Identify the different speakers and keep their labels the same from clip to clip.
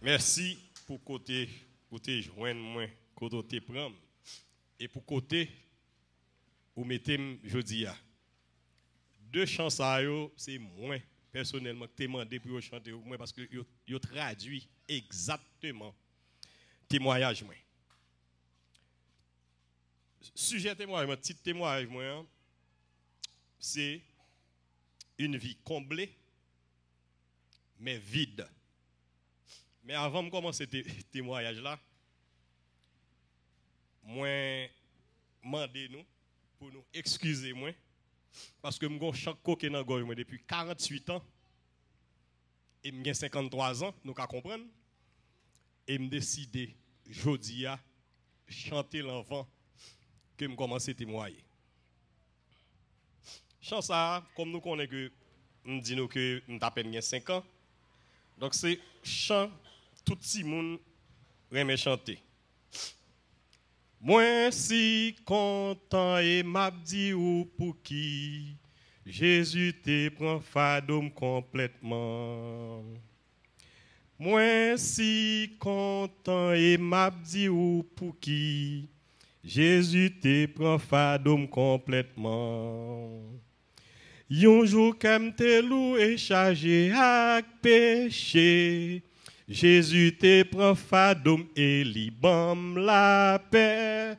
Speaker 1: Merci pour côté pour te joindre moi, côté te prendre et pour côté ou mettez jodi a. Deux chants ça yo, c'est moi personnellement que demandé pour chanter moi parce que yo traduit exactement témoignage moi. Sujet témoignage, titre témoignage moi, c'est une vie comblée mais vide. Mais avant de commencer ce témoignage là, moi demandez nous pour nous excuser moi parce que je suis coqué dans gorge depuis 48 ans et j'ai 53 ans, nous qu'à comprendre et me décider jodi a chanter l'enfant que me commencer témoigner. Chant ça comme nous connaissons que nous disons que nous avons 5 ans. Donc c'est chant tout petit monde remet chanter. Moi si content et m'a dit ou pour qui Jésus te prend fadom complètement. Moi si content et m'a dit ou pour qui Jésus te prend fadom complètement. Yon jour qu'aime te lou et chargé avec péché. Jésus te prend fadom et li bam la paix.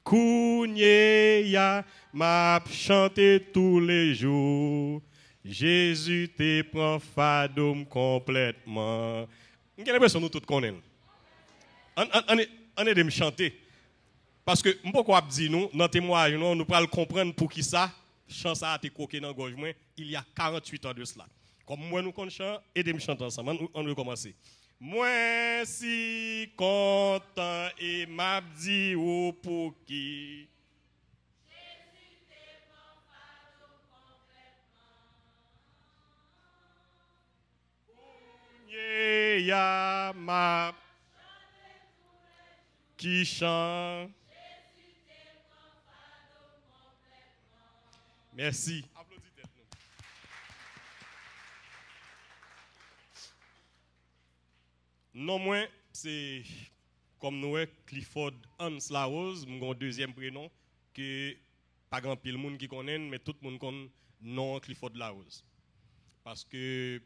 Speaker 1: Kounye ya m'a chanté tous les jours. Jésus te prend fadom complètement. J'ai l'impression nous tous connaissons. On est de me chanter. Parce que pourquoi dire nous dans témoignage nous pouvons comprendre pour qui ça chant ça a été coqué dans gorge moi il y a 48 ans de cela. Comme moi nous connaissons chant et de me chanter ensemble. On va commencer. Moi si content et m'a dit ou pour qui Jésus te prend fadom complètement. Ya m'a qui chante. Merci. Applaudissez nous. Non moins c'est comme nous Clifford Hans Larose, mon deuxième prénom que pas grand pile monde qui connaît mais tout le monde connaît non Clifford Larose. Parce que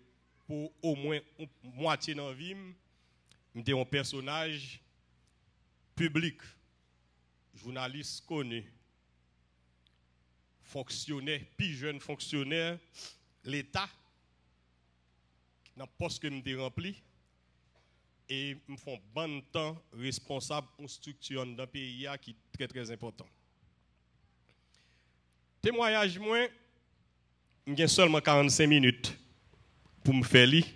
Speaker 1: pour au moins moitié dans vie, j'étais un personnage public, journaliste connu, fonctionnaire, puis jeune fonctionnaire, l'État, dans le poste que je rempli, et me font bon temps responsable d'une structure dans le pays qui est très très important. Témoignage, moi, j'ai seulement 45 minutes pour me faire lire.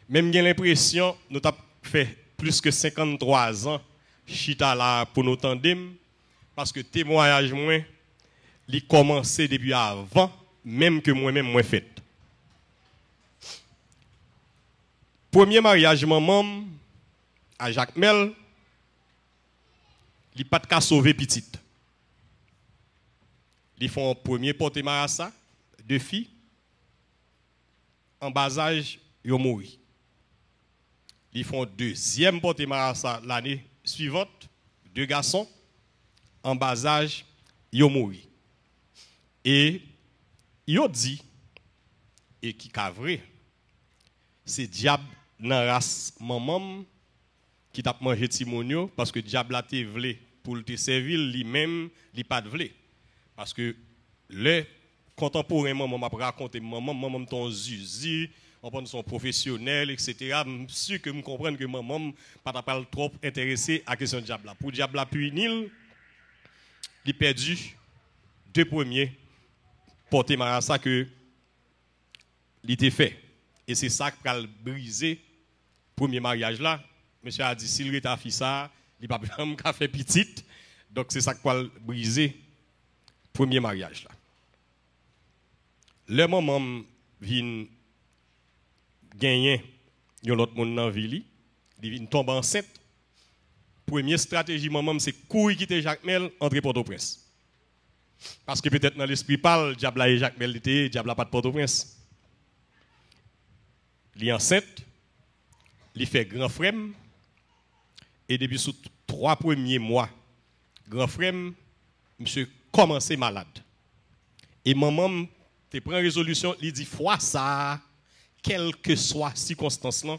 Speaker 1: Même j'ai l'impression que nous avons fait plus que 53 ans chita là pour nous tandem parce que témoignage moi il commencé depuis avant même que moi-même moi fait. Premier mariage maman à Jacques Mel, il pas de cas sauver petite. Ils font premier porté marassa, deux filles en bas âge ils ont mouru. Ils font deuxième porté marassa l'année suivante, deux garçons en bas âge ils ont mouru. Et ils ont dit et qui est vrai, c'est diable dans race maman qui t'a mangé timonio parce que diable a te vle pour te servir lui-même, il pas de vle. Parce que les contemporains maman m'a raconté maman ton zizi, on prend son professionnel etc. Je suis sûr que vous comprenez que maman pas trop intéressé à la question de diable. Pour diable a punir, il perdu deux premiers porter marassa que il était fait. Et c'est ça qui a brisé premier mariage là. Monsieur a dit s'il était fait ça, il pas jamais fait petite. Donc c'est ça qui a brisé premier mariage là. Le maman vient gagner yon l'autre monde dans ville, il vient tomber enceinte. Première stratégie maman c'est courir quitter Jacques Mel entrer Port-au-Prince. Parce que peut-être dans l'esprit parle diable et Jacques Mel était diable pas de Port-au-Prince. Il est enceinte, il fait grand frère. Et depuis sous 3 premiers mois, grand frère, monsieur commencé malade. Et maman te prend résolution, il dit fois ça, quelle que soit circonstance là,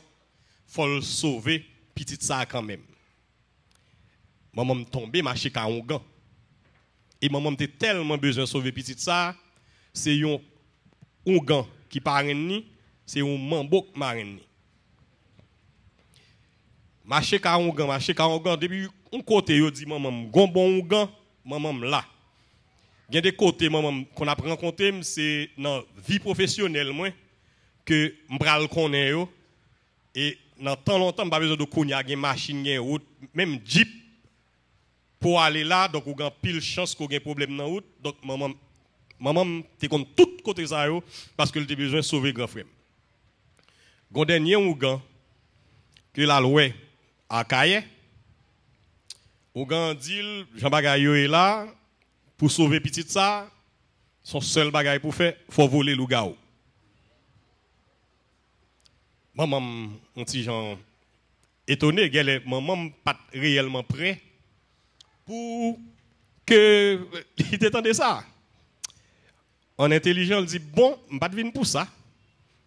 Speaker 1: faut le sauver petit ça quand même. Maman tombé marché ka un gant. Et maman te tellement besoin de sauver petit ça, c'est un gant qui parraine ni, c'est un mambo marraine ni. Marché ka un gant depuis un côté yo dit maman gon bon gant, maman là. Il y a des côtés qu'on a rencontré, c'est dans la vie professionnelle moi, que je connais yo et dans tant longtemps pas besoin de connaître une machine, une route, même Jeep pour aller là, donc on a pile chance qu'on ait un problème dans la route. Donc maman t'es contre tout côté ça yo parce que t'as besoin de sauver grand frère. Gon dernier ougan que la loi à Kaye. Ougan dit Jean Bagayo est là pour sauver petit ça, son seul bagage pour faire, faut voler le gars. Maman, un petit gens étonné, maman pas réellement prêt pour que il t'étendait ça. En intelligent, il dit bon, je pas venir pour ça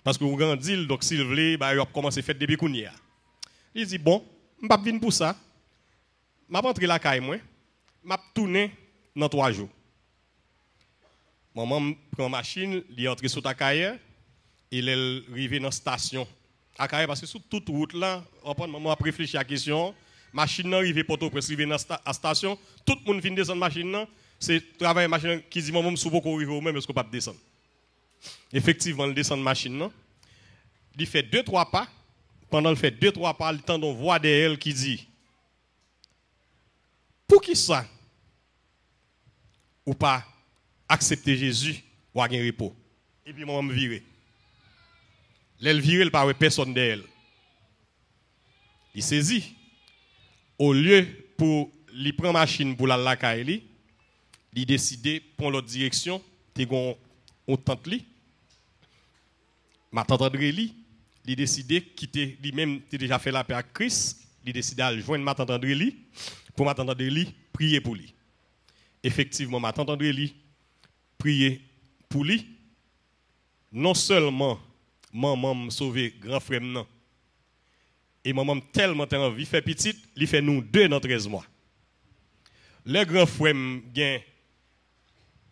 Speaker 1: parce que vous grandissez donc s'il veut, bah il a commencé à faire depuis kounia. Il dit bon, je pas venir pour ça. M'a rentré la caille moi, m'a tourné dans 3 jours. Maman prend machine, il est entré sur ta caille, il est arrivé dans la station. À caille parce que sur toute route là, maman a réfléchi à la question, machine est arrivée pour tout arriver dans la station, tout le monde vient descendre machine là, c'est travail machine qui dit maman sous beaucoup arriver au même parce qu'on pas descendre. Effectivement, il descend machine là. Il fait 2-3 pas, pendant le fait 2-3 pas, il tend une voix d'elle qui dit pour qui ça ou pas accepter Jésus ou avoir un repos. Et puis moi, je me vire. L'elle vire, elle pas personne d'elle. Il saisit. Au lieu pour lui prendre machine pour la caille, il décide pour l'autre direction, t'es gon on tante li. Ma tante André il décide quitter lui-même t'es déjà fait la paix à Christ, il décide de joindre ma tante André pour ma tante André prier pour lui. Effectivement, ma tante André prier pour lui. Non seulement maman me sauver grand frère non. Et maman tellement envie fait petite, il fait nous 2 dans 13 mois. Le grand frère gagne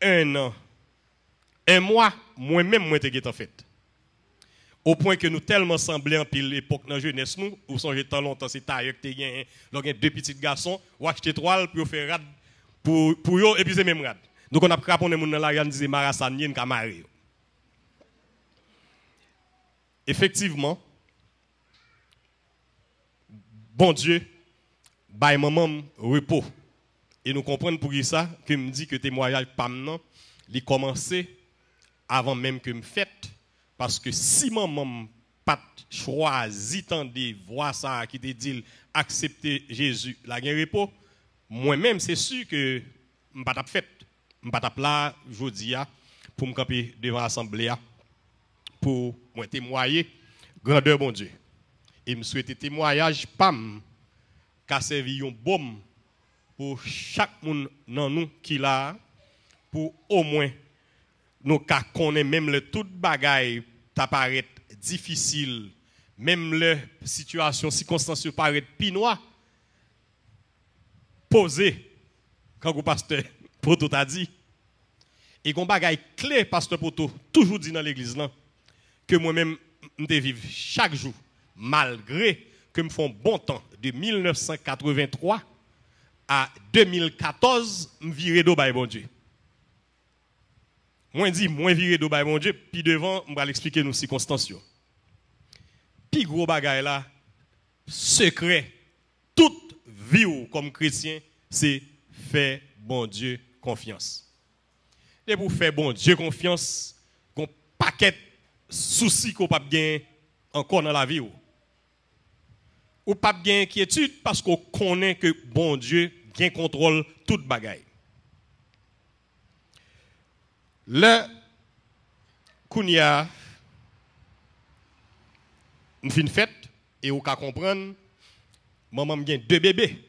Speaker 1: 1 an, 1 mois, moi-même moi t'ai en fait. Au point que nous tellement semblés en pile l'époque dans jeunesse nous, ou songez tant longtemps c'est taille que t'es gagné, donc 2 petits garçons, ou acheter 3 pour faire rad pour yo et puis c'est même rad. Donc on a craponné moun dans la rue, on disait Marasanien ka maré. Effectivement, bon Dieu, bail maman repos. Et nous comprenons pour ça que me dit que témoignage pam nan, il commencé avant même que me fête parce que si maman pas choisi tant de voir ça qui te dit accepter Jésus la gain repos, moi-même c'est sûr que me pas fait, me pas là jodi a pour me camper devant l'assemblée pour moi témoigner grandeur bon Dieu. Et me souhaiter témoignage pam qu'a servi un baume pour chaque monde dans nous qui là pour au moins nous connaître même le tout bagaille t'apparaît difficile même le situation circonstance paraît pinois posé quand le pasteur Poto t'a dit et qu'on bagaille clé pasteur Poto toujours dit dans l'église là que moi-même me vivre chaque jour malgré que me font bon temps de 1983 à 2014 me virer d'eau by bon Dieu. Moi dit moi virer d'eau by bon Dieu puis devant on va l'expliquer nos circonstances. Puis gros bagaille là secret toute vie comme chrétien c'est faire bon Dieu confiance. Et pour faire bon Dieu confiance, un paquet soucis qu'on pas bien encore dans la vie ou pas bien inquiétude parce qu'on connaît que bon Dieu gain contrôle toute bagaille. Le kounia une fin fête Et vous pouvez comprendre, maman a deux bébés.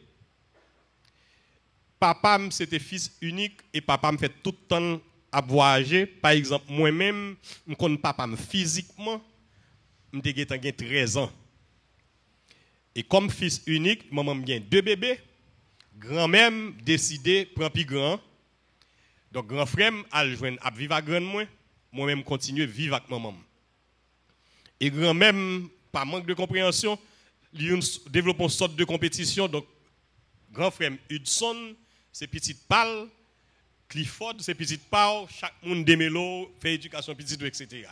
Speaker 1: Papa, c'était fils unique et papa me fait tout le temps à voyager. Par exemple, moi-même, je connais papa physiquement, j'ai 13 ans. Et comme fils unique, maman a deux bébés. Grand-mère décidé de prendre plus grand. Donc, grand frère a vivre avec grand moi-même continue à vivre avec maman. Et grand-mère, par manque de compréhension, il développe une sorte de compétition. Donc, grand frère Hudson, c'est petite pâle, Clifford, c'est petite pâle, chaque monde démêlo, fait éducation petite, etc.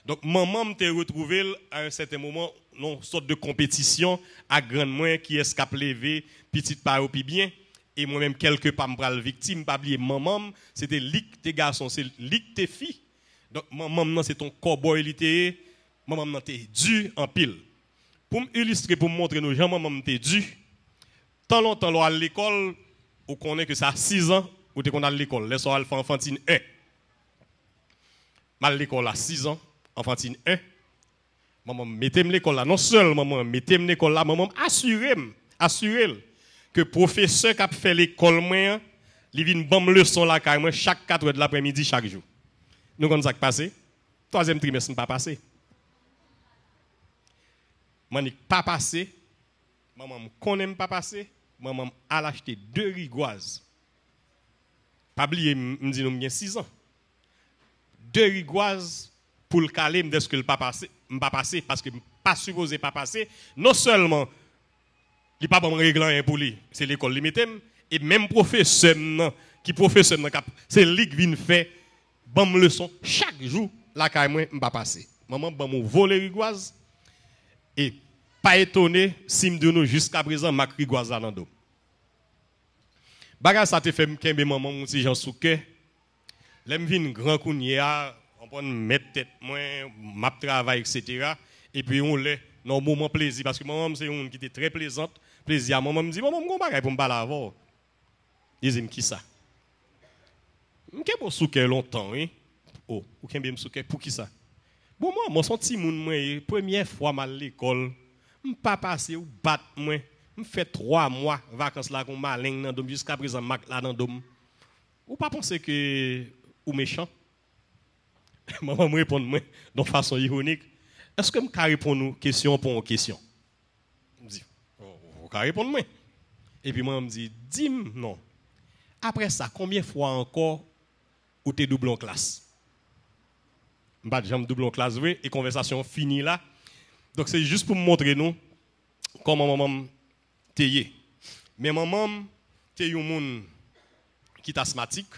Speaker 1: Donc, maman m'a retrouvé à un certain moment dans une sorte de compétition à grand moins qui est cap levé, petite pâle ou bien. Et moi-même, quelque part, je suis victime, pas oublier maman, c'était lik tes garçons, c'est lik tes filles. Donc, maman, c'est ton cowboy littéraire, maman, t'es dû en pile. Pour m'illustrer, pour me montrer nos gens, maman, t'es dû. Tant longtemps, à l'école, on connaît que ça a 6 ans, ou t'es qu'on a à l'école, les soirs, enfantine 1. Mal l'école à 6 ans, enfantine 1. Maman, mettez-moi l'école là. Non seulement, maman, mettez-moi l'école là, maman, assurez-le que le professeur qui a fait l'école, il vient de leçon là, carrément, chaque 4 heures de l'après-midi, chaque jour. Nous, quand ça passé, 3e trimestre, pas passé. Maman, pas passé. Maman, connaît pas passé. Maman, a acheté 2 rigoises. Pas oublier, me dit, nous, 6 ans. 2 rigoises pour le caler, me dit que le pas passé, parce que pas supposé pas passer. Non seulement, il n'y a pas bon règlement pour lui, c'est l'école limitée, et même professeur, c'est lui qui vient faire bonne leçon chaque jour, la caille moi m'pa passer. Maman ban mon voler rigoise et pas étonné si me nous jusqu'à présent ma rigoise là dans dos. Bagage ça te fait m'kembe maman mon petit Jean Souquet. L'aime vinn grand kounya, on prend mettre tête moi, m'a travail etc. Et puis on l'est dans moment plaisir parce que maman c'est une qui était très plaisante, plaisir. Maman me dit maman m'gon bagay pour me parler avant. Il dit qui ça? M'ke pour Souquet longtemps, oui. Oh, ou kembe m'Souquet pour qui ça? Bon moi son petit moun moi première fois mal l'école, m'pas passé ou bat moi, m'fait 3 mois vacances là qu'on malin dans dom jusqu'à présent mak là dans dom. Ou pas penser que ou méchant? Maman me répond moi de façon ironique. Est-ce que m'ka répondre nous question pour question? Me dit vous ka répondre moi. Et puis moi me dit dis-moi non. Après ça combien fois encore ou t'es double en classe? M'pas jamais double en classe et conversation finie là. Donc c'est juste pour me montrer nous comment maman t'es. Mais maman t'es un monde qui est asthmatique.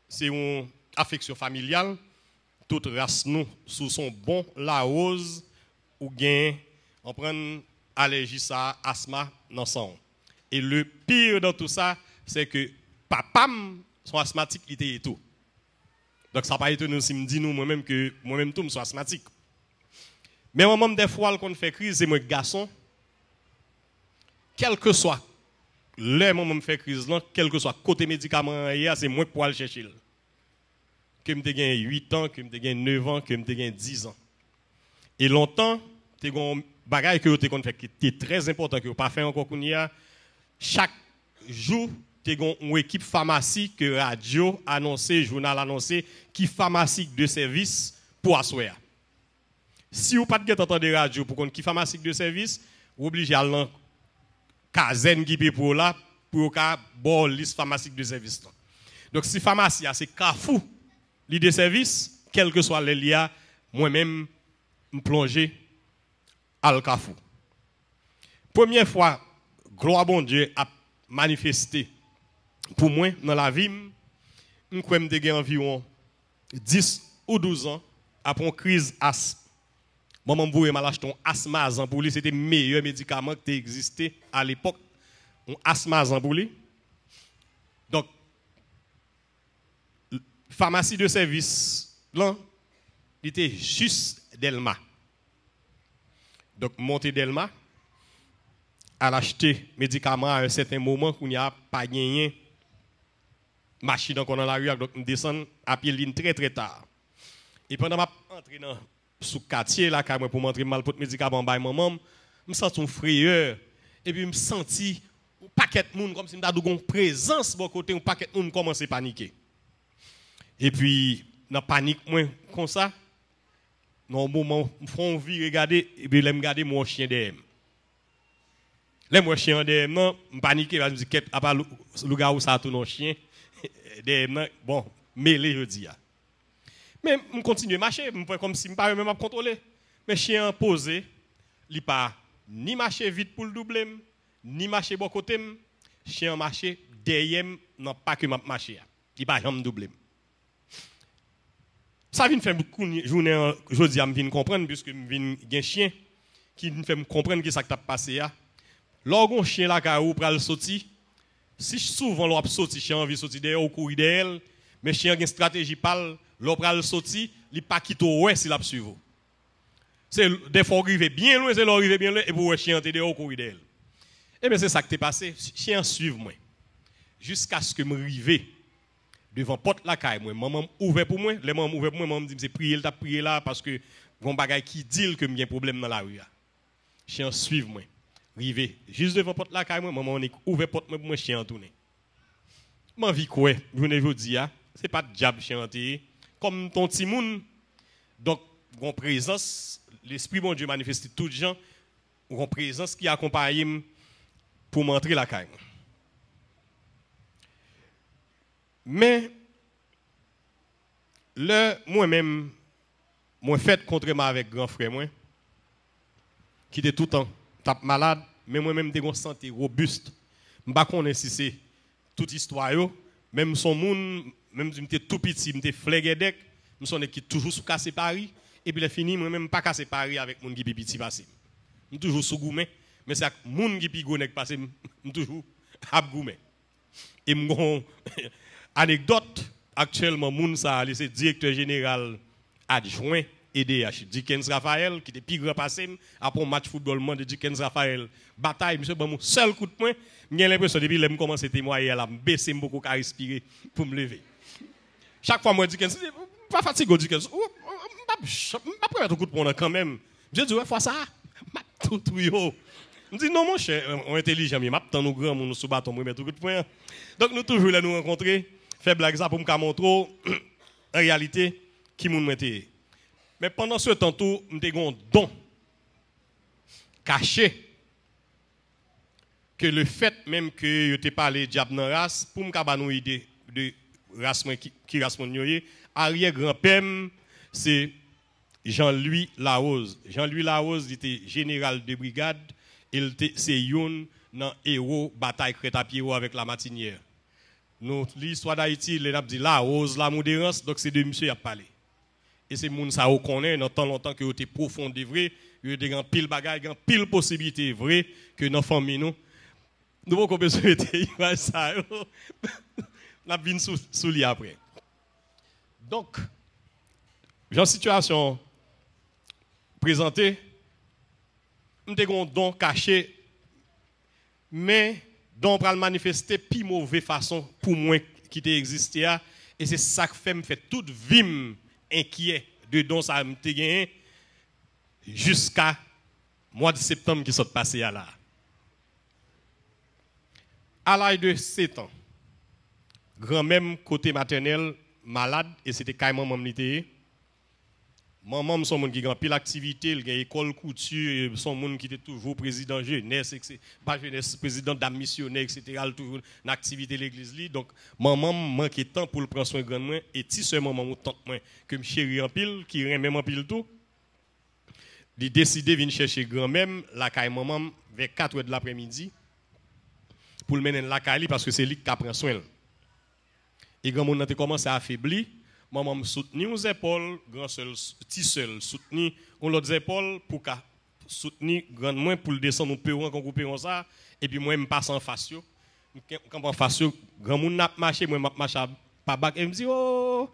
Speaker 1: C'est une affection familiale. Toute race nous sous son bon la rose ou gain on prend allergie ça asthme dans son. Et le pire dans tout ça c'est que papam sont asthmatiques il était et tout. Donc ça pas étonné si me dit nous moi-même que moi-même tout me suis asthmatique. Mais maman des fois quand on fait crise c'est moi garçon quel que soit le moment me fait crise là quel que soit côté médicament c'est moi pour aller chercher. Que me gagne 8 ans, que me gagne 9 ans, que me gagne 10 ans. Et longtemps, tu as un bagage que tu as fait qui est très important que tu pas fait encore chaque jour tu as une équipe pharmacie que radio annoncé, journal annoncé qui pharmacie de service pour asseoir. Si vous pas de entendre radio pour qui pharmacie de service, vous obligé à aller casen qui pour là pour ka bon liste pharmaceutique de service. Donc si pharmacie c'est Carrefour l'idée service, quel que soit les liens, moi-même, me plonger à le Carrefour. Première fois, gloire bon Dieu a manifesté pour moi dans la vie, je crois que j'ai environ 10 ou 12 ans après une crise asthme. Maman m'a acheté un asthme pour lui, c'était le meilleur médicament qui existait à l'époque, un asthme pour lui. Donc, pharmacie de service, là, il était juste Delma. Donc, monté Delma, à acheter médicaments à un certain moment qu'on n'y a pas gagné machine dans la rue, donc on descend à pied ligne très très tard. Et pendant que je suis entré dans le quartier, là, pour montrer mal pour médicaments, maman, me sens une frayeur et puis me senti un paquet de monde comme si m'ta une présence bon côté un paquet de monde commence à paniquer. Et puis dans panique moi comme ça dans un moment me font envie regarder et puis me regarder mon chien derrière. Là moi chien derrière non, me paniquer je me dis à part le gars où ça tout non chien derrière bon mêlé je dis. Mais je continue à marcher, je fais comme si je ne pouvais même contrôler. Mais chien posé, il pas ni marcher vite pour le doubler, ni marcher bon côté. Chien marcher derrière, non pas que je marche. Il pas jamais doubler. Ça vient faire beaucoup de journées, je dis, je viens comprendre, puisque je viens un chien qui me fait comprendre que ça qui passé. Lorsqu'on un chien là, quand on prend sortir, si souvent on sorti, chien envie de sortir derrière, ou courir derrière, mais chien a une stratégie parle. L'opéra sorti, il pas quitter ouais s'il a suivre. C'est des fois arriver bien loin, c'est l'arriver bien loin et pour chien te dehors courir d'elle. Et bien c'est ça qui t'est passé, chien suivre moi. Jusqu'à ce que me rive devant porte la caille moi, maman ouvert pour moi, les mamans ouvert pour moi, maman me dit c'est prier, t'a prier là parce que gon bagay qui dit que j'ai un problème dans la rue. Chien suivre moi. Rive juste devant porte la caille moi, maman on ouvert porte moi pour moi chien tourner. M'envie quoi, je dis c'est pas de diable chien comme ton petit monde. Donc, une présence, l'Esprit bon Dieu manifeste tout les gens, une présence qui accompagne pour m'entrer la caille. Mais, moi-même, moi fait contre moi avec grand frère, moi, qui était tout le temps malade, mais moi-même, j'ai une santé robuste. Je ne sais pas si c'est toute histoire, même son monde. Même si j'étais tout petit, j'étais flégué, je suis toujours sous cassé Paris. Et puis, fini, moi même pas cassé Paris avec mon qui petit passé. Je suis toujours sous gourmet. Mais c'est avec mon qui pigonek passé, je suis toujours à gourmet. Et mon anecdote, actuellement, mon ça, c'est directeur général adjoint EDH, Dickens Raphaël, qui était plus grand passé, après un match football de Dickens Raphaël. Bataille, monsieur, bon, mon seul coup de poing, j'ai l'impression, depuis que je commence à témoigner, elle a baissé beaucoup à respirer pour me lever. Chaque fois, moi, je dis, pas fatigué, je dis, je ne pas prendre un coup de poing quand même. Je dis, ouais, fois ça, tout, yo. Je dis, non, mon cher, on est intelligent, mais je nous grands, nous sous bâton, nous mettre coup de poing. Donc, nous toujours là nous rencontrer, faire blague ça pour me montrer, en réalité, qui nous mettait. Mais pendant ce temps, tout, nous avons un don caché que le fait même que je t'ai parlé de diable dans la race, pour me faire une idée de race qui race mon yoye, arrière-grand-père, c'est Jean-Louis Larose. Jean-Louis Larose était général de brigade, c'est un dans héros bataille Crête-à-Pierrot avec la Matinière. L'histoire d'Haïti, les a dit Larose, la modérance, donc c'est de monsieur qui a parlé. Et c'est moun ça connaît dans tant longtemps que était profond de vrai, il y a des pile bagaille, pile possibilité vrai que dans famille nous pouvons besoin de ça. La vine sous lui après. Donc, j'ai situation présentée, nous avons un don caché, mais don pour le manifester plus mauvaise façon pour moi qui existé, et c'est ça qui fait me fait toute vie inquiet de don ça me gagné jusqu'à mois de septembre qui sont passé à là. À l'âge de 7 ans, grand-mère côté maternel malade et c'était carrément maman était. Maman son monde qui a pile activité, il a école couture, son monde qui était toujours président jeunesse, pas jeunesse, président d'âme missionnaire, etc. toujours une activité l'église li. Donc maman manquait temps pour le prendre soin grand moi et ti seulement maman tante moi que me chéri en pile, qui aime même en pile tout. Il décidé venir chercher grand-mère la caille maman vers 4h de l'après-midi pour le mener la caille parce que c'est lui qui prend soin. Et grand-mère a commencé à affaiblir. Maman me soutenir aux épaules, grand seul, petit seul, soutenir aux autres épaules pour soutenir grand moins pour le descendre au perron qu'on coupe comme ça et puis moi me passe en face quand en face grand monde n'a marché moi m'a marché pas bac et me dit oh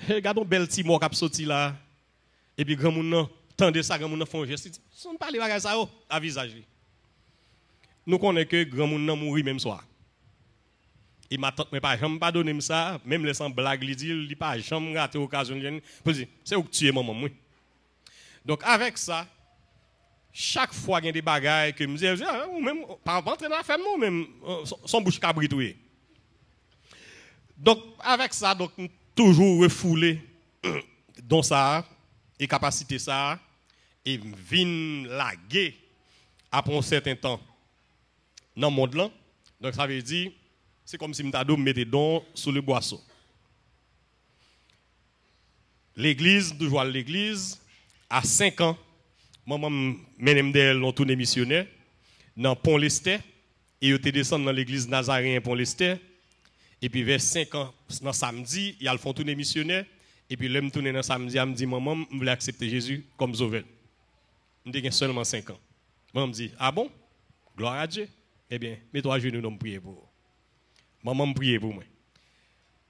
Speaker 1: regardons belle petit mot qui sorti là et puis grand monde tendez ça grand monde font geste son parler bagage ça à visage nous connaissons que grand monde n'a mourir même soir. Et ma tante m'a pas jamais pas donné ça, même laissant blague lui dire, il pas jamais raté occasion de dire c'est où que tu es maman moi. Donc avec ça, chaque fois qu'il y a des bagailles que je me dis, ou même, par rentrer dans la femme, non, même, son bouche cabritouée. Donc, avec ça, donc, toujours refoulé dans ça, et capacité ça, et vin laguer après un certain temps dans le monde là. Donc, ça veut dire, c'est comme si je mettais don sous le boisseau. L'église, toujours à l'église, à 5 ans, maman menem d'elle dans tourné missionnaire dans Pont-Lester et yo te descend dans l'église Nazaréen Pont-Lester et puis vers 5 ans dans samedi, il y a le font tourner missionnaire et puis l'homme tourner dans samedi, elle me dit maman, je voulais accepter Jésus comme sauveur. Je dis seulement 5 ans. Maman me dit ah bon? Gloire à Dieu. Eh bien, mets-toi à genoux, nous prier pour. Maman me prier pour moi.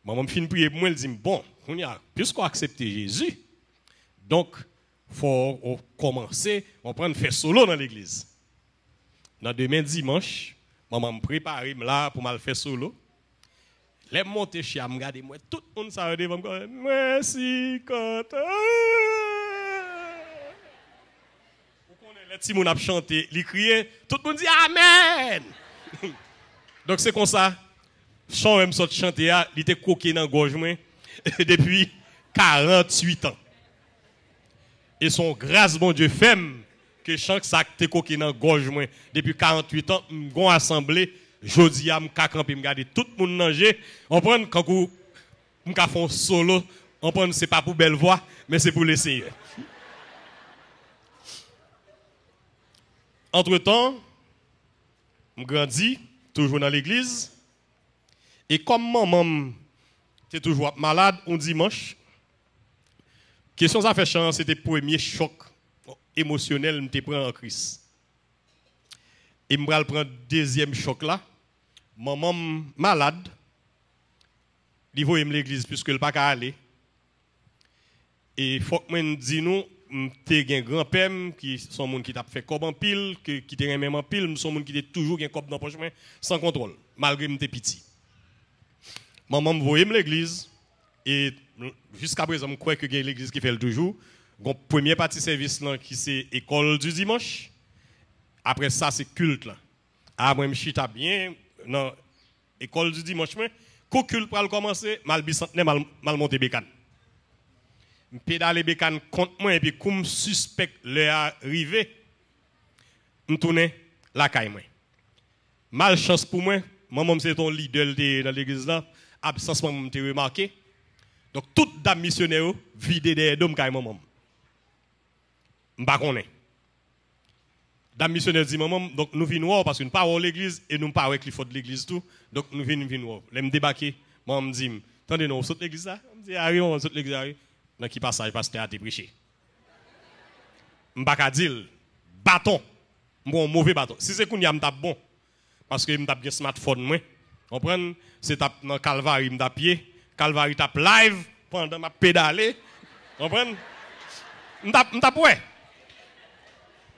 Speaker 1: Maman me fin prier pour moi, elle dit bon, puisqu'on a accepté Jésus, donc il faut commencer, on prend faire solo dans l'église. Dans demain dimanche, maman me prépare là pour mal faire solo. Les monter chez me regarder moi, tout le monde s'arrête devant me dire merci quand. Les petits moun a chanté, ils criaient, tout le monde dit amen. Donc c'est comme ça. Chant même sorti chanter, il était coqué dans gorge moi depuis 48 ans. Et son grâce bon Dieu femme que chant ça était coqué dans gorge moi depuis 48 ans, m'gon assemblée, jodi a m'ka camper me garder tout le monde nager, on prend quand m'ka font solo, on prend c'est pas pour belle voix, mais c'est pour le Seigneur. Entre-temps, je grandis toujours dans l'église. Et comme maman était toujours malade un dimanche, question ça fait chance, c'était le premier choc émotionnel que je prends en Christ. Et je prends le deuxième choc là. Maman malade, il voit l'église puisque elle pas qu'à aller. Et il faut que je dise nous, j'ai un grand-père qui sont monde qui t'a fait comme en pile, qui te même en pile, sont monde qui était toujours un cop dans poche sans contrôle, malgré que j'étais petit. Maman me voyait l'église et jusqu'à présent je crois que c'est l'église qui fait le toujours. Le premier partie service là qui c'est école du dimanche. Après ça c'est culte là. Après je chita bien dans école du dimanche mais quand culte pour commencer, mal bicentenaire mal monter bécane. Je pédale bécane contre moi et puis comme suspect le arrivé, je tourne la caille moi. Malchance pour moi, maman c'est ton leader dans l'église là, absence maman te remarqué. Donc toute dame missionnaire vide des dom caille maman. M'pa connaît. Dame missionnaire dit maman donc nous venons voir parce que nous pas voir l'église et nous pas avec les fautes de l'église tout. Donc nous venons voir. L'aime débarquer, maman me dit attendez nous saute l'église là. Me dit arrive on saute l'église arrive. Dans qui passage pasteur a été prêché. M'pa ka dire bâton. Bon mauvais bâton. Si c'est qu'on y a m'tap bon parce que m'tap bien smartphone moi. Comprendre c'est tap dans Calvary m'tap pied, Calvary tap live pendant m'a pédaler. Comprendre m'tap ouais.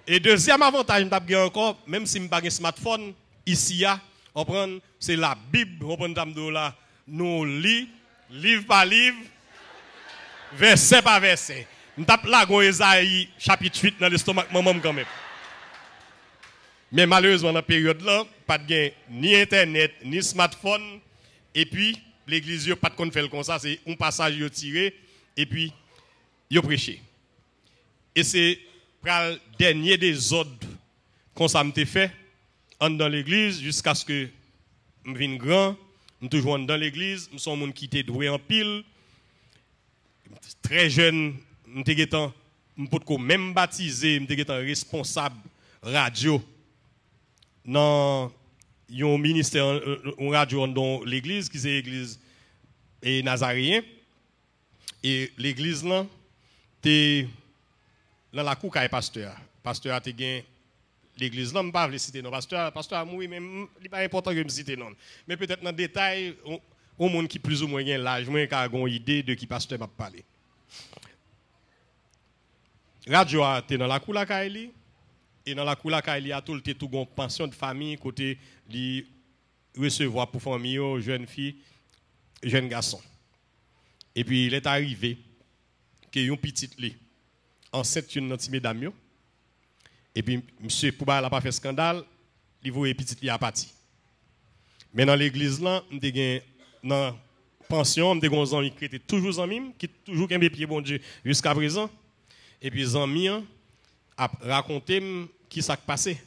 Speaker 1: Et deuxième avantage m'tap bien encore même si m'pa un smartphone ici a comprendre c'est la Bible comprendre tam là nous lit livre par livre verset par verset. Je tape là, Esaïe chapitre 8 dans l'estomac maman quand même. Mais malheureusement, dans la période là, pas de ni internet, ni smartphone. Et puis, l'église n'a pas de compte faire comme ça. C'est un passage tiré et puis, il prêché. Et c'est le dernier des ordres qu'on ça m'a fait dans l'église jusqu'à ce que je vienne grand. Je suis toujours dans l'église. Je suis un monde qui était doué en pile. Très jeune, je suis même baptisé, je suis responsable radio dans un ministère, une radio dans l'église, qui est l'église Nazaréen. Et l'église là, c'est dans la cour qu'a pasteur. Pasteur a gagné l'église là, je ne vais pas citer non. Pasteur a mouru, mais il n'est pas important que je me cite non. Mais peut-être dans le détail, au monde qui plus ou moins gagne l'âge, moi qui a une idée de qui pasteur m'a parlé. Radio a été dans la cour la Kaili et dans la cour la Kaili a tout le tout gon pension de famille côté li recevoir pour famille jeunes filles, jeunes garçons. Et puis il est arrivé que yon petite li enceinte une petite mesdames yo Et puis, monsieur, pour n'a pas fait scandale, il voit petit li a parti. Mais dans l'église là, on a dans pension, on a des amis qui étaient toujours amis, qui toujours qu'un pied bon Dieu jusqu'à présent. Et puis, les amis a raconté qui s'est passé.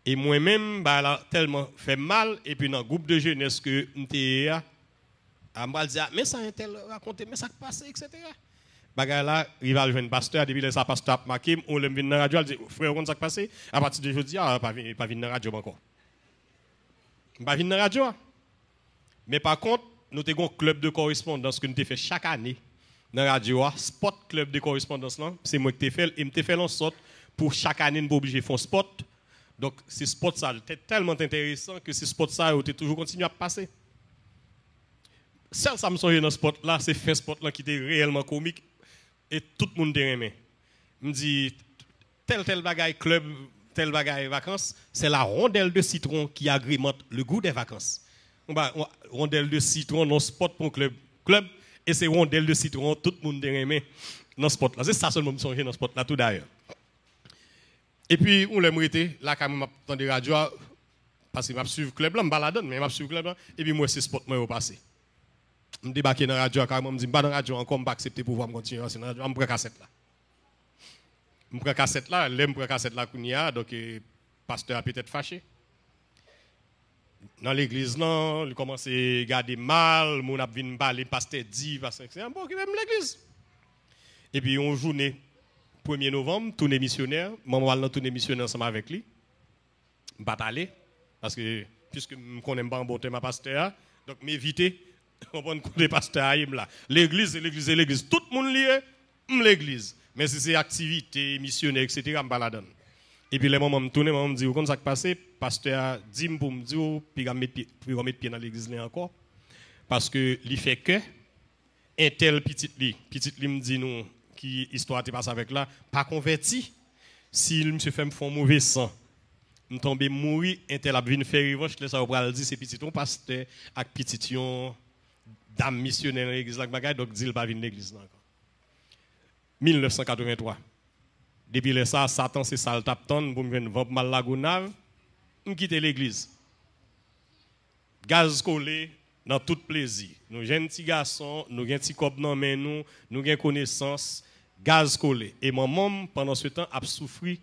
Speaker 1: Et moi-même, bah, là, tellement fait mal, et puis dans le groupe de jeunesse que j'étais, je me dis, mais ça a tel raconté, mais ça a passé, etc. Bagay là, rival jeune pasteur, depuis le pasteur a marqué, on l'aime venir dans la radio, il dit, frère, comment ça a passé? À partir de aujourd'hui, pas venir dans la radio encore. Pas venir dans la radio. Mais par contre, nous avons un club de correspondance que nous avons fait chaque année dans la radio, spot club de correspondance là, c'est moi qui t'ai fait, et je t'ai fait en sorte pour chaque année, nous sommes obligés de faire un spot. Donc, ces spots ça était tellement intéressant que ces spots ça ont toujours continué à passer. Celle ça me songe dans ce spot là, c'est fait spot là qui était réellement comique et tout le monde aimé. Me dit tel bagaille club, tel bagaille vacances, c'est la rondelle de citron qui agrémente le goût des vacances. Rondelle de citron dans spot pour club et c'est rondelle de citron tout le monde aimé dans ce spot là. C'est ça seulement me songe dans ce spot là tout d'ailleurs. Et puis, on l'a mérité, là, quand même, dans des radios, parce que je suis le club là, je me balade, mais je suis le club là, et puis moi, c'est spot, moi, au passé. Je débarque dans la radio, quand même, je me dis, je ne pas dans la radio encore, je ne pas accepter pour pouvoir continuer dans la radio, je prends cassette là. Je prends cassette là, je prends cassette là, donc, le pasteur a peut-être fâché. Dans l'église, non, il commence à garder mal, mon a venu parler, pasteur dit, pasteur, c'est bon, qui même l'église. Et puis, on journée. 1er novembre, tournée missionnaire. Maman va tourner missionnaire ensemble avec lui. Je ne vais pas aller. Parce que, puisque je ne connais pas un bon thème à pasteur, donc m'éviter, on va connaître pasteur là. L'église, c'est l'église, c'est l'église. Tout le monde lié, l'église. Mais si c'est activité, missionnaire, etc., je ne vais pas la donner. Et puis, les moments me tourne, me dit, comment ça passe? Pasteur dit pour me dire, puis je vais mettre pied dans l'église là encore. Parce que, il fait que, un tel petit li me dit, nous, qui histoire te passe avec là, pas converti, si le monsieur fait me font mauvais sang, me tomber mourir, un tel a venu faire revanche, là ça va dire c'est petit ton pasteur avec petit yon dame missionnaire dans l'église là bagaille donc dit il pas venir l'église là encore. 1983. Depuis le ça Satan c'est ça le tapton pour me venir vendre mal la gonave, me quitter l'église. Gaz collé dans tout plaisir. Nous jeunes petits garçons, nous avons petits cop dans main nous avons connaissance, gaz collé. Et maman pendant ce temps a souffert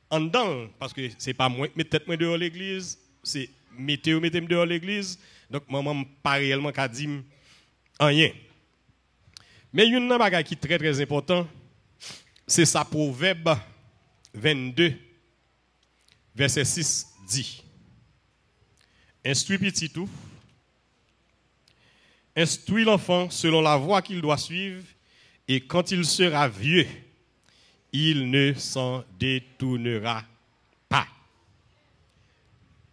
Speaker 1: en dedans parce que c'est pas moi mais tête moi dehors l'église, c'est mettez dehors l'église. Donc maman pas réellement qu'a dit rien. Mais il y a une bagage qui est très très important, c'est ça Proverbe 22 verset 6 dit. Instruis petit tout. Instruis l'enfant selon la voie qu'il doit suivre, et quand il sera vieux, il ne s'en détournera pas.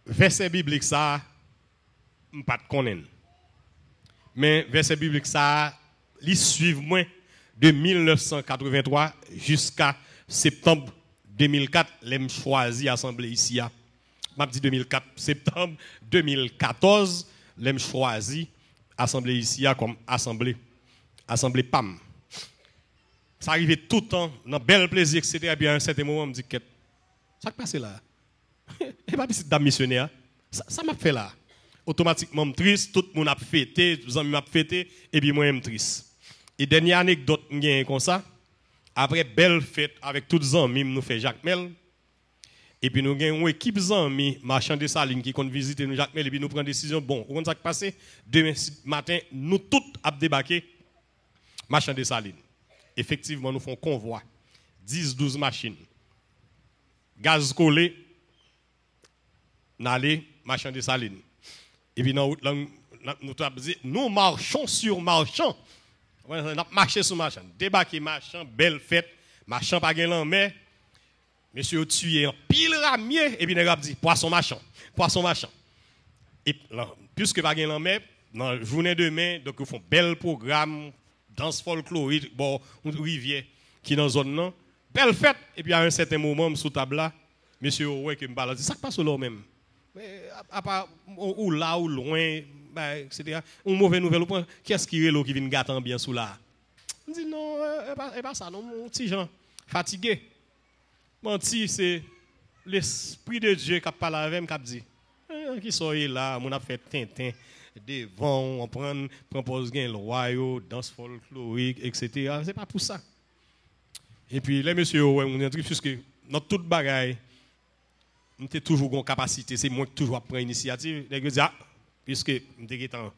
Speaker 1: Verset biblique ça, je ne pas connaître. Mais verset biblique ça, il suit moins de 1983 jusqu'à septembre 2004, j'ai choisi l'Assemblée ici. Je dis 2004, septembre 2014, j'ai choisi l'Assemblée ici comme Assemblée PAM. Ça arrivait tout le temps, dans bel plaisir, etc. Et puis à un certain moment, je me dis, ça qui passe là? Et pas petite dame missionnaire. Ça m'a fait là. Automatiquement, je suis triste, tout le monde a fêté, tous les amis m'ont fêté, et puis moi, je suis triste. Et dernière anecdote, comme ça, après belle fête avec tous les amis, nous fait Jacques Mel. Et puis nous avons une équipe d'amis, marchand de saline, qui compte visiter nous Jacques Mel, et puis nous prenons une décision, bon, comment ça qui passe? Demain matin, nous tous avons débarqué, marchand de saline. Effectivement, nous faisons convoi, 10-12 machines, gaz collé, n'allez, marchand de saline. Et puis nous marchons sur marchand. On a marché sur marchand, débarqué marchand, belle fête, marchand pas gain mais monsieur tué en pile ramier et puis nous avons dit poisson marchand. Et là, puisque pas gain mais dans la journée demain, donc ils font bel programme danse folklorique, bon, une rivière qui est dans la zone non, belle fête et puis à un certain moment sous table là, monsieur ouais que me balade, ça passe là même. Mais à part ou là ou loin, ben, etc. Une mauvaise nouvelle, qu'est-ce qui est là qui vient gâter ambiance sous là? Je dis non, pas ça, non, mon petit Jean, fatigué. Menti, c'est l'Esprit de Dieu qui parle avec moi, qui dit, qui sont là, on a fait Tintin, devant, on prend pose gain le royaume, danse folklorique, etc. C'est pas pour ça. Et puis, les messieurs, on a dit, puisque dans toute bagaille, on a toujours une capacité, c'est moi qui toujours prendre l'initiative. Les gars disent, puisque on a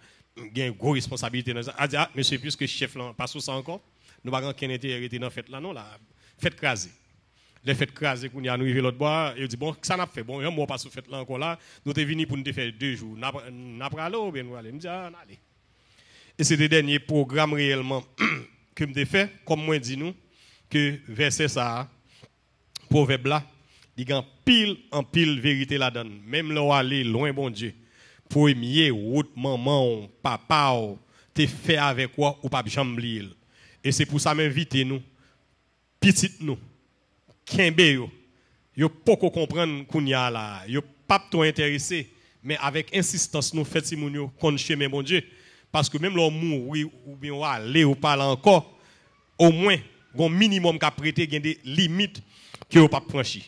Speaker 1: une grosse responsabilité, monsieur, puisque chef là, pas sous ça encore, nous n'avons pas intérêt dans la fête là, non, la fête crasée. Les fêtes crasées, qu'on y a arrivé l'autre bois, et dit, bon, ça n'a pas fait, bon, moi pas sous fête là encore là, nous sommes venus pour nous faire 2 jours. N'a pas allé, ou bien nous allons, me dit, allez. Et c'est le dernier programme réellement que je fait, comme moi dit nous, que verset ça, proverbe là, il y a en pile vérité là-dedans. Même là où aller loin, bon Dieu. Premier, route, maman, papa, te fait avec quoi ou pas jamais. Et c'est pour ça m'invite nous, petit nous, Kembe yo pas comprendre qu'on y a là, yo pas trop intéressé, mais avec insistance nous fait si moun yo kon chemin bon Dieu, parce que même l'on mourir ou bien aller ou pas encore, au moins un minimum qu'a prêté gain des limites que ou pas franchir.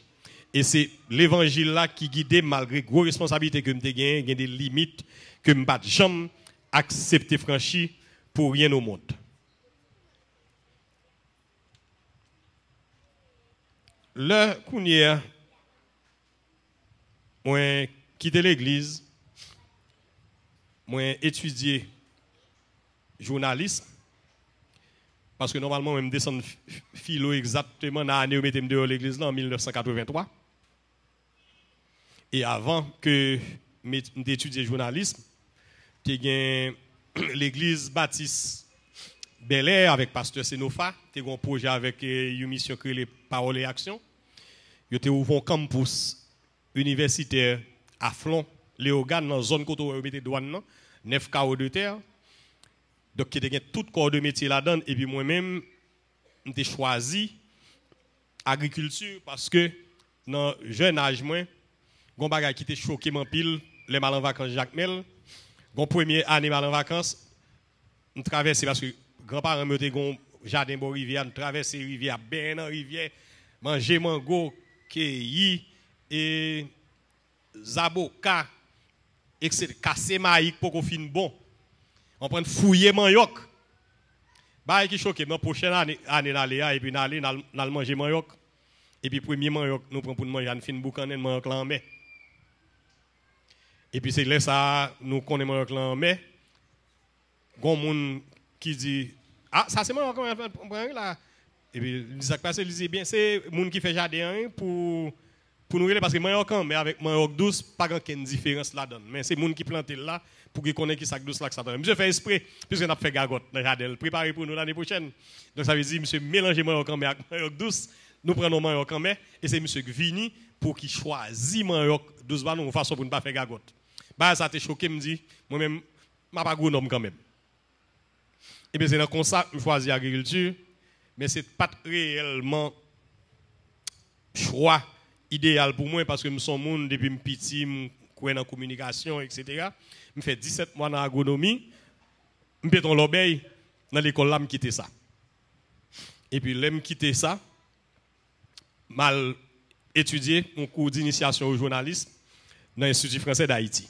Speaker 1: Et c'est l'évangile là qui guide malgré gros responsabilité que me gain des limites que me pas jamais accepter franchir pour rien au monde. Le Kounia, moi quitté l'église, moi étudié journalisme, parce que normalement, je descends philo exactement dans l'année où je me dehors l'église en 1983. Et avant que d'étudier journalisme, j'ai l'église baptiste Bel Air avec pasteur Senofa, j'ai un projet avec une mission créée les Paroles et Actions. J'ai ouvert un campus universitaire à Flon, Léogane, dans la zone côté où je douane, 9 carreaux de terre. Donc, il y a tout corps de métier là-dedans. Et puis moi-même, j'ai choisi agriculture parce que dans le jeune âge, moi, j'ai un bagage qui était choqué mon pile, les mal en vacances Jacques Mel. Mon première année mal en vacances, je traversais parce que grands-parents me disaient un jardin de rivière, je traversais la rivière, ben dans la rivière, manger mango, kéyi, et zaboka, etc. Casser maïk pour qu'on finisse bon. On prend fouiller manioc. Bah qui choqué, dans prochaine année et puis n'all manger manioc. Et puis premier manioc nous prend pour manger une fin boucanen manioc là en mai. Et puis c'est là ça nous connaît manioc là en mai. Gon moun qui dit ça c'est manioc là. Et puis ça passe il dit bien c'est moun qui fait jardin pour nous relais parce que manioc mais avec manioc douce pas grande différence là-dedans. Mais c'est moun qui plante là pour qu'ils connaissent qui sac douce là que ça donne. Monsieur fait esprit puisque on a fait gagotte dans jardin préparé pour nous l'année prochaine. Donc ça veut dire monsieur mélanger manioc mais avec manioc douce, nous prenons manioc mais et c'est monsieur qui vini pour qu'il choisit manioc douce ba nous façon pour ne pas faire gagotte. Bah ça t'a choqué me dit moi même m'a pas agronome quand même. Et bien c'est dans comme ça je choisis agriculture mais c'est pas réellement choix idéal pour moi parce que je suis monde depuis petit dans la communication, etc. Je fais 17 mois dans l'agronomie. Je fais dans l'obéi dans l'école là, je quitte ça. Et puis, je quitte ça, mal étudié mon cours d'initiation au journalisme dans l'Institut français d'Haïti.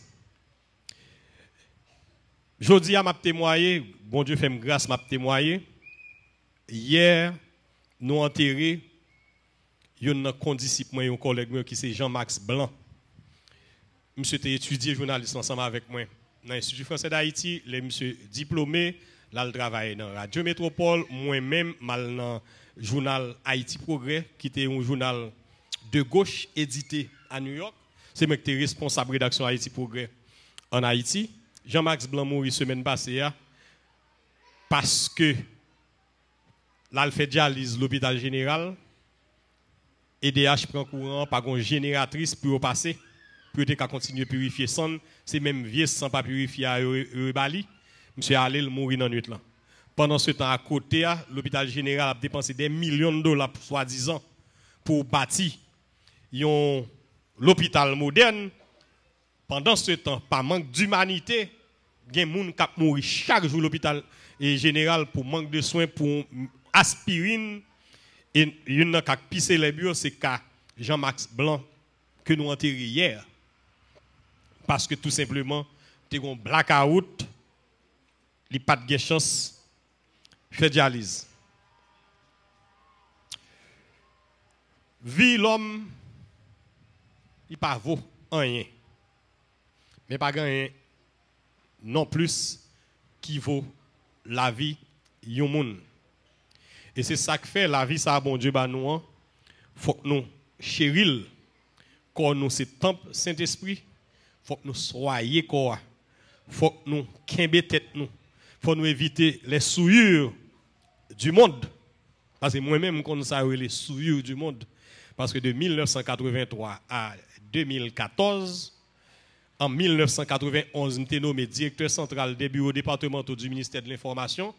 Speaker 1: Jeudi, je m'a témoigné, bon Dieu fait grâce, m'a témoigné. Hier, nous avons enterré un condisciple, un collègue qui c'est Jean-Max Blanc. Monsieur a étudié journaliste ensemble avec moi dans l'Institut français d'Haïti. Les monsieur diplômé, là il travaille dans Radio Métropole, moi-même mal dans le journal Haïti Progrès, qui était un journal de gauche édité à New York. C'est moi qui suis responsable de rédaction Haïti Progrès en Haïti. Jean-Max Blanc mourit semaine passée parce que là il fait dialyse l'hôpital général. EDH prend courant par une génératrice pour passer. Pour continuer à purifier sang, c'est même vieux sang pas purifié à Bali. Monsieur allé mourir dans la nuit là. Pendant ce temps à côté, l'hôpital général a dépensé des millions de dollars soi-disant pour bâtir l'hôpital moderne. Pendant ce temps, par manque d'humanité, il y a des gens qui mourent chaque jour à l'hôpital général pour manque de soins, pour aspirine. Et il y a qui pissé les bureaux, c'est Jean-Max Blanc que nous enterré hier. Parce que tout simplement, tu as un blackout, il n'y a pas de chance, fait dialyse. Vie l'homme, il pas vaut rien. Mais pas rien non plus qui vaut la vie yon moun. Et c'est ça que fait la vie ça bon Dieu ba nous. Faut que nous chéril quand nous c'est temple Saint-Esprit, faut que nous soyons quoi. Faut que nous kembe tête nous. Faut nous éviter les souillures du monde. Parce que moi-même quand ça les souillures du monde parce que de 1983 à 2014 en 1991, j'étais nommé directeur central des bureaux départementaux du ministère de l'Information,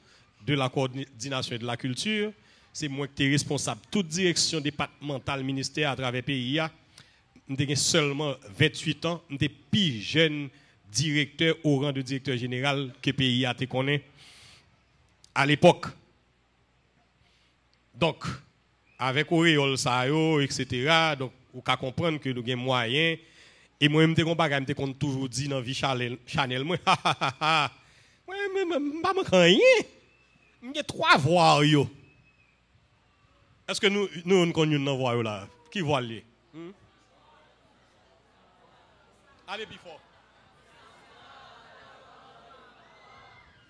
Speaker 1: de la coordination et de la culture. C'est moi qui suis responsable de toute direction départementale ministère à travers le pays. J'étais seulement 28 ans. J'étais le plus jeune directeur au rang de directeur général que le pays a été connu à l'époque. Donc, avec Auréole, etc., donc, vous pouvez comprendre que nous avons des moyens. Et moi, je me toujours dit dans la vie Chanel, moi, moi, je ne rien. J'ai 3 voix. Est-ce que nous connaissons une voix là? Qui voit les? Allez, plus fort.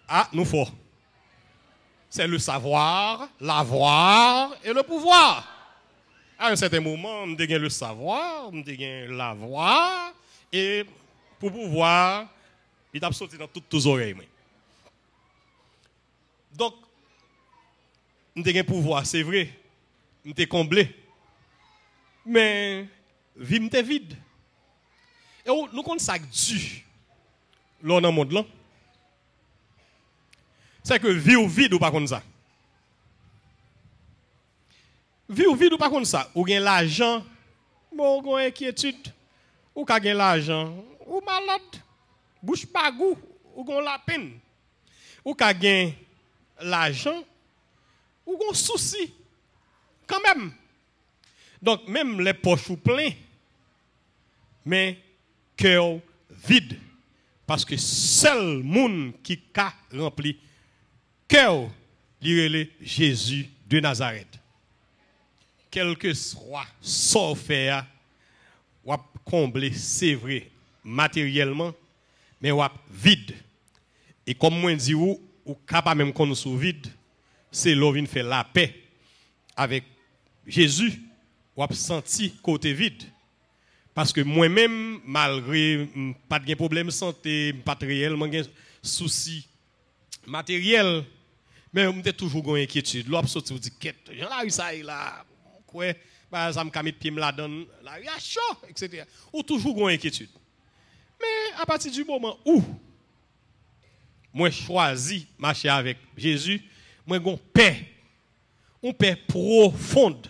Speaker 1: Ah, nous fort. C'est le savoir, l'avoir et le pouvoir. À un certain moment, je gagne le savoir, je gagne l'avoir, et pour pouvoir, il t'a sorti dans toutes les oreilles. Donc, je gagne pouvoir, c'est vrai, je suis comblé. Mais, vie m'était vide. Et nous comptons ça du là dans le monde là. C'est que vie ou vide ou pas comme ça. Vie ou vide ou pas comme ça. Ou gain l'argent, bon, ou gain inquiétude, ou ka gain l'argent, ou malade, bouche pas goût, ou gain la peine. Ou ka gain l'argent, ou gain souci. Quand même. Donc, même les poches ou plein, mais cœur vide. Parce que seul monde qui a rempli cœur, il Jésus de Nazareth. Quel que soit son faire, ou combler, c'est vrai, matériellement, mais ou vide. Et comme moi dis ou capable même qu'on soit vide, c'est l'on vient faire la paix avec Jésus, ou senti côté vide. Parce que moi-même, malgré pas de problème de santé, pas de réellement de soucis matériels, mais on a toujours une inquiétude. L'on sorti dit quête, j'en ai ça là, quoi, par exemple, quand mes pieds me la donne, là, il y a chaud, etc. Ou toujours une inquiétude. Mais à partir du moment où moi choisi marcher avec Jésus, moi j'ai une paix profonde.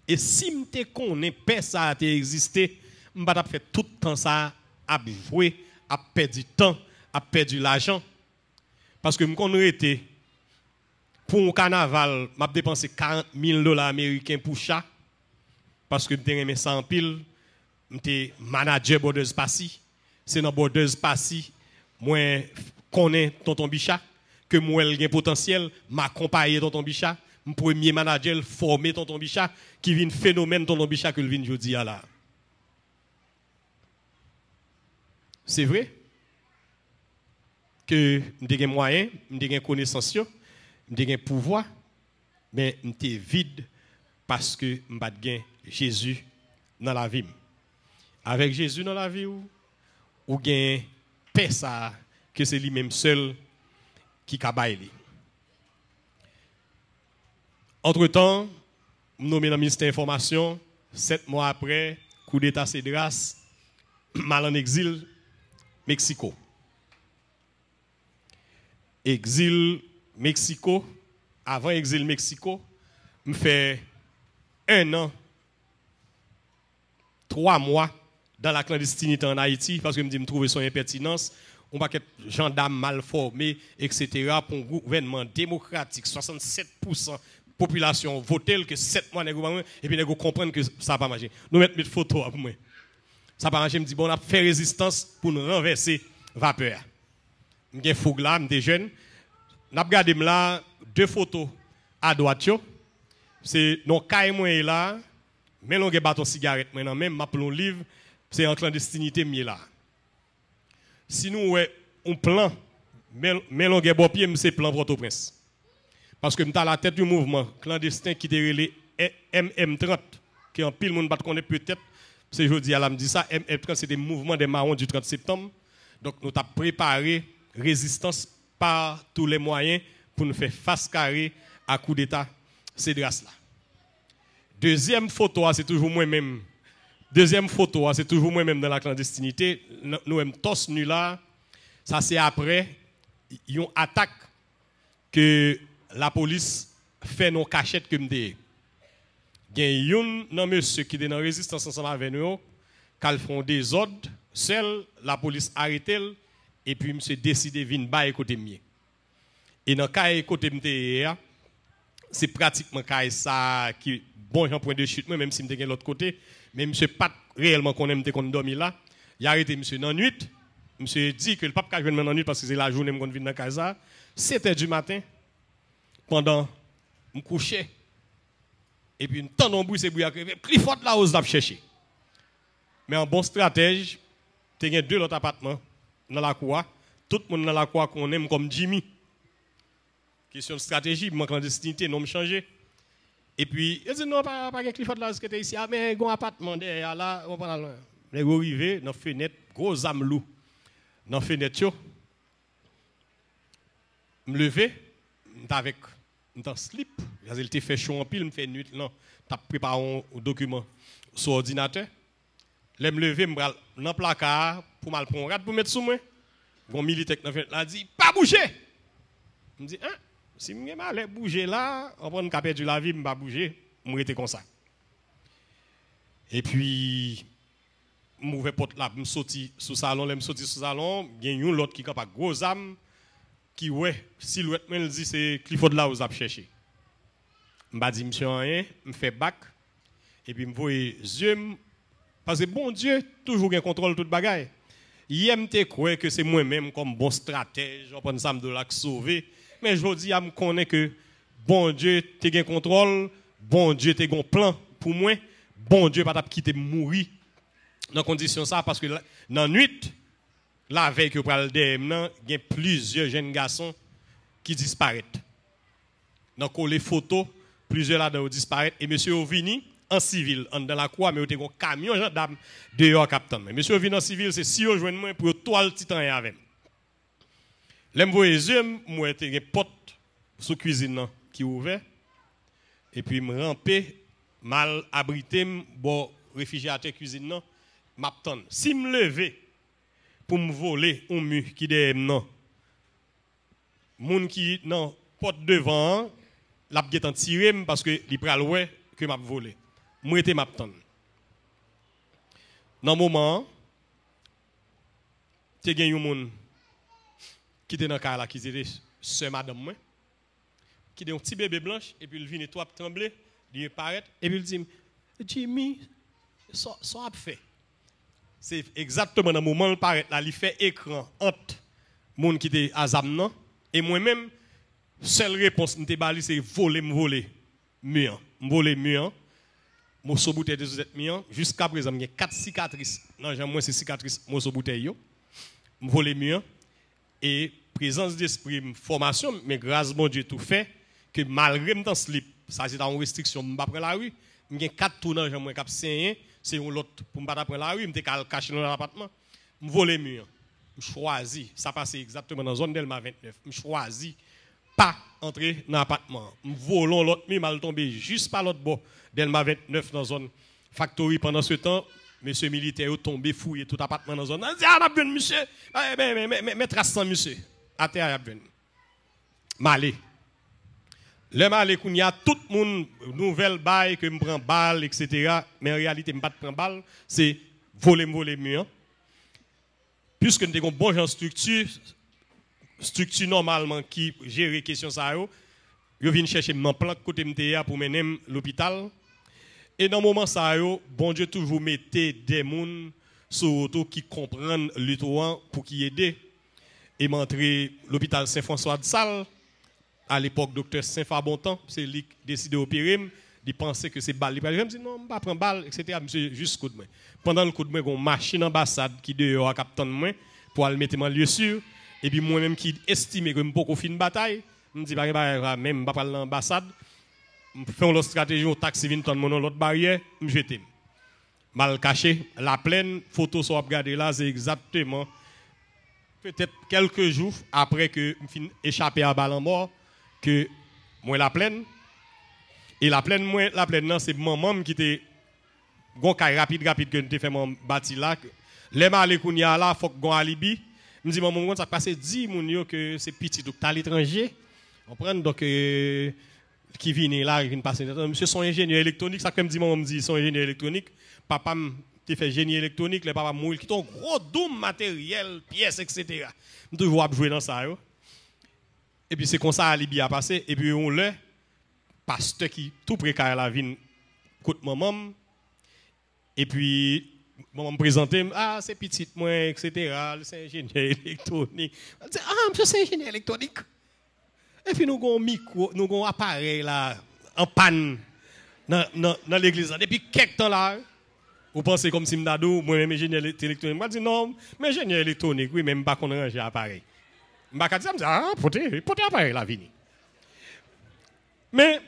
Speaker 1: Et si je connais paix ça a existé, je vais faire tout le temps ça à jouer, à perdre du temps, à perdre de l'argent. Parce que je connais été pour un carnaval, je dépensé $40,000 américains pour chat. Parce que je aimé ça en pile. Je suis manager Borders Passy. C'est dans Borders Passy, moi connais tonton Bichat, que moi j'ai un potentiel, m'accompagner tonton Bichat, mon premier manager former tonton Bichat, qui vient phénomène tonton Bichat que le vient jodi à là. C'est vrai que j'ai des moyens, j'ai des connaissances, j'ai des pouvoir, mais je vide parce que je n'ai pas Jésus dans la vie. Avec Jésus dans la vie, ou gain paix ça, que c'est lui-même seul qui kabaye. Entre-temps, nommé dans le ministère de l'Information, 7 mois après, coup d'État Cédras, mal en exil, Mexico. Exil Mexico, avant exil Mexico, me fait 1 an, 3 mois dans la clandestinité en Haïti, parce que me trouve son impertinence, on va être gendarme mal formé, etc. pour un gouvernement démocratique, 67% population voter que 7 mois, et puis nous comprendre que ça n'a pas marché. Nous mettons des photos pour moi. Ça n'a pas marché, me dit, bon, on a fait résistance pour nous renverser vapeur. Je suis fou là, je suis jeune. Nous avons regardé là 2 photos à droite. C'est nos cailles moi là, mais on a bâton cigarette maintenant même, m'a un livre, c'est en clandestinité là. Si nous ouais un plan, mais on a bon pied, c'est plan Port-au-Prince. Parce que nous avons la tête du mouvement clandestin qui est relé MM30, qui en pile monde pas connaître peut-être, c'est jeudi à la me dit ça, MM30 c'est des mouvements des marrons du 30 septembre. Donc nous avons préparé résistance par tous les moyens pour nous faire face carré à coup d'état c'est grâce là. Deuxième photo c'est toujours moi-même. Deuxième photo c'est toujours moi-même dans la clandestinité. Nous sommes tous nus là. Ça c'est après une attaque que la police fait nos cachettes comme des. Il y a un monsieur qui est dans la résistance ensemble avec nous, qui font des ordres, seul la police arrête et puis monsieur décide de venir bas côté mieux. Et dans le cas côté mieux, c'est pratiquement ça qui bon point de chute même si je suis de l'autre côté, mais monsieur pas réellement qu'on aime qu'on dormir là. Il a arrêté monsieur dans la nuit. Monsieur dit que le pape a joué dans la nuit parce que c'est la journée qu'on vient dans casa. 7h du matin pendant me coucher et puis une temps de bruit c'est bruit à Clifford là où chercher. Mais en bon stratège, tu as 2 autres appartements dans la cour, tout le monde dans la cour qu'on aime comme Jimmy. Question de stratégie, mon clandestinité, non me changer. Et puis, il dit non, pas Clifford là, ce que tu ici, mais il y a un appartement derrière là, on va là. Les gros rivés, dans la fenêtre, gros âme loup. Dans la fenêtre, je me lever, avec un slip, il était fait chaud en pile, me fait nuit, non, tu as préparé un document sur l'ordinateur. Je me lever, je me dans le placard pour me prendre un rat pour mettre sous moi. Un militaire a dit, pas bouger. Je me dis, hein, si je vais bouger là, on va pas perdu la vie, je ne vais pas bouger, je vais rester comme ça. Et puis, je m'ouvre porte là, je sorti sous le salon, je sorti sous le salon, il y a une autre qui a gros âme, qui, ouais, silhouette, elle dit, c'est Clifford là où vous avez cherché. Je me dis, monsieur, rien, je me fais bac, et puis je me vois les yeux, parce que bon Dieu, toujours un contrôle de toute bagaille. Il te croire que c'est moi-même comme bon stratège, on prend ça de la sauver. Mais je dis, je me connais que bon Dieu, tu as un contrôle, bon Dieu, tu as un plan pour moi, bon Dieu, pas quitter mourir dans condition ça, parce que dans la nuit, la veille que vous parlez d'eux, il y a plusieurs jeunes garçons qui disparaissent. Donc, les photos, plusieurs là-dedans disparaissent, et monsieur Ovini, en civil, dans la cour, mais vous avez un camion gendarme dehors, capitaine. Mais monsieur vient en civil, c'est si vous joignez moi pour toi le titan avec. Là, je vois les yeux, moi, j'ai une porte sous la cuisine qui est ouverte. Et puis, je rampe, mal abrité, bon, réfrigérateur cuisine, m'attend. Si je me lève pour me voler un mur qui est derrière, non. Moun qui, non, porte devant, la guette en tiré parce que il pral ouais que m'a volé. Moi était m'attendre. Dans le moment, tu as un monde qui était dans le cas là, qui était sœur madame moi, qui était un petit bébé blanche, et puis il vient tout trembler, il paraît, et puis il dit, Jimmy, ça a fait. C'est exactement dans le moment où il paraît là, il fait écran entre le monde qui était à Zamnan, et moi-même, seule réponse que je c'est voler, me voler. Mur. Me voler mur. Morceau bouteille de vous êtes mieux. Jusqu'à présent, il y a 4 cicatrices. Non, j'ai moins ces cicatrices, morceau bouteille. Me voler mieux. Et présence d'esprit, formation, mais grâce à mon Dieu, tout fait, que malgré mon slip, ça c'est une restriction, je ne vais pas prendre la rue. Il y a 4 tournants, j'ai moins cap c'est un l'autre pour ne pas prendre la rue, je me caché dans l'appartement. Me voler mieux. Je choisis, ça passe exactement dans la zone d'Elma 29. Je choisis pas entrer dans l'appartement. Je volons l'autre, mais mal tombé juste par l'autre bord d'Elma 29 dans la zone factory. Pendant ce temps, monsieur militaire est tombé, fouillé tout l'appartement dans la zone. Il dit, ah, bien, monsieur, mais trace sans monsieur. À terre, il y a bien. Malé. Le malé, il y a tout le monde, nouvelle bail, que je prends balle, etc. Mais en réalité, je ne prends pas balle, c'est voler mieux. Puisque nous avons une bonne structure normalement qui gère les questions ça, Yo vinn chercher mon plan côté m'te pour mener l'hôpital. Et dans moment ça yo, bon Dieu toujours mettait des moun sur auto qui comprennent le pour qui aider. Et m'entré l'hôpital Saint-François de Sales. À l'époque, docteur Saint-Fabontan, c'est lui qui décidé d'opérer. Il pensait que c'est balle. Je me dis non, je ne vais pas prendre balle, etc. Monsieur, juste coup de main. Pendant le coup de main, il y a une machine d'ambassade qui dehors à captain de main pour le mettre en lieu sûr. Et puis moi-même qui estimais que je ne peux pas faire une bataille, je me dis même je ne vais pas parler l'ambassade. Je fais une stratégie au taxi, je mon l'autre barrière, je jette. Mal caché, la plaine, photo soit regardée là, c'est exactement peut-être quelques jours après que je échappé à balle en mort que moi la plaine. Et la plaine, c'est maman qui était rapide que nous fait mon bâti là. Les malés qu'on y a là, faut qu'on alibi. Je me dis maman, ça passe 10 moun que c'est petit donc à l'étranger. On prend donc qui vient là, qui vient passer. Monsieur son ingénieur électronique, ça comme dit maman me dit son ingénieur électronique. Papa te fait génie électronique, les papa mourir qui ont gros doum matériel, pièces etc. Je toujours jouer dans ça yo. Et puis c'est comme ça alibi a passé et puis on le pasteur qui tout précaire la vie côté maman et puis maman me présenter ah c'est petit moi etc. c'est ingénieur électronique ah monsieur c'est ingénieur électronique et puis nous avons micro nous avons appareil là en panne dans l'église depuis quelques temps là vous pensez comme si m'dadou moi même ingénieur électronique moi dit non mais ingénieur électronique oui même pas qu'on ranger appareil m'a dit ah porter appareil la vie mais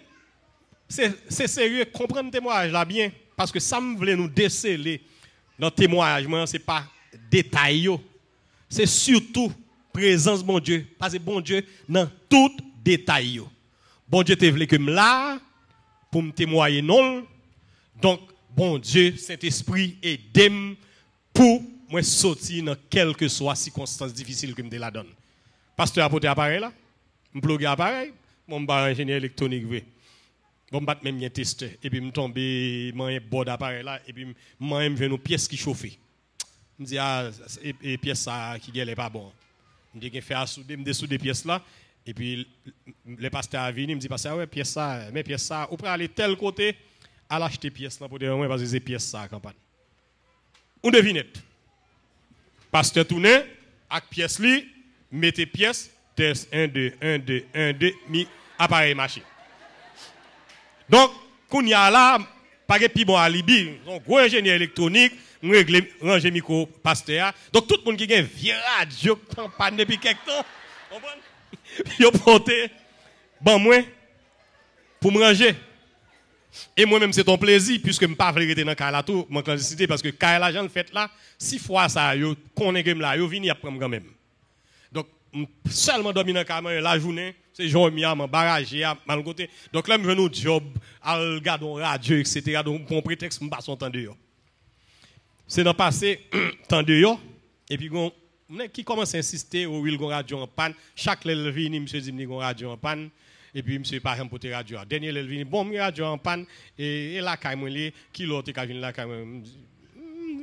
Speaker 1: c'est sérieux, comprendre le témoignage là bien, parce que ça me voulait nous déceler dans le témoignage, ce n'est pas détail, c'est surtout présence bon Dieu, parce que bon Dieu dans tout détail. Bon Dieu te voulait que me là pour me témoigner non, donc bon Dieu, Saint-Esprit, aide-moi pour moi sortir dans quelle que soit circonstance difficile que me la donne. Pasteur a porté appareil là, me bloguer appareil, mon ingénieur électronique. Bon, je même un testeur. Et puis, je tombe, je un bord d'appareil là. Et puis, je vais une pièce qui chauffe. Je me dis, ah, et pièce qui n'est pas bon. Je me dis, je vais souder pièces là. Et puis, le pasteur a venu, il me dit, pasteur, ouais, pièce ça, mais pièce ça. Ou peut aller tel côté, à l'acheter pièce là pour dire, parce que c'est pièce ça, campagne. On devinette. Pasteur tourne, avec pièce li, mettez pièce, test 1, 2, 1, 2, 1, 2, mi, appareil marché. Donc, quand il y a là, pas de plus bon alibi, un gros ingénieur électronique, nous réglons, ranger micro pasteur. Donc, tout le monde qui a un vieux radio, campagne depuis quelque temps, il a porté, bon, moi, pour me ranger. Et moi-même, c'est ton plaisir, puisque je ne peux pas rester dans le cas là, tout, mon clandestinité, parce que quand la gente fait là, 6 fois ça, qu'on est là, yo vini après quand même. Donc, seulement dormir dans le cas la journée, c'est jour mi à barrage à mal côté. Donc là, je vais nous job, à regarder radio, etc. Donc, pour prétexte, je passe son temps dehors. C'est dans le passé, temps dehors, et puis, qui commence à insister au will radio en panne. Chaque lève monsieur dit, une radio en panne. Et puis, monsieur, par exemple, pour radio. Dernier lève bon, radio en panne. Et là, quand même, qui l'autre qui vient là, quand même.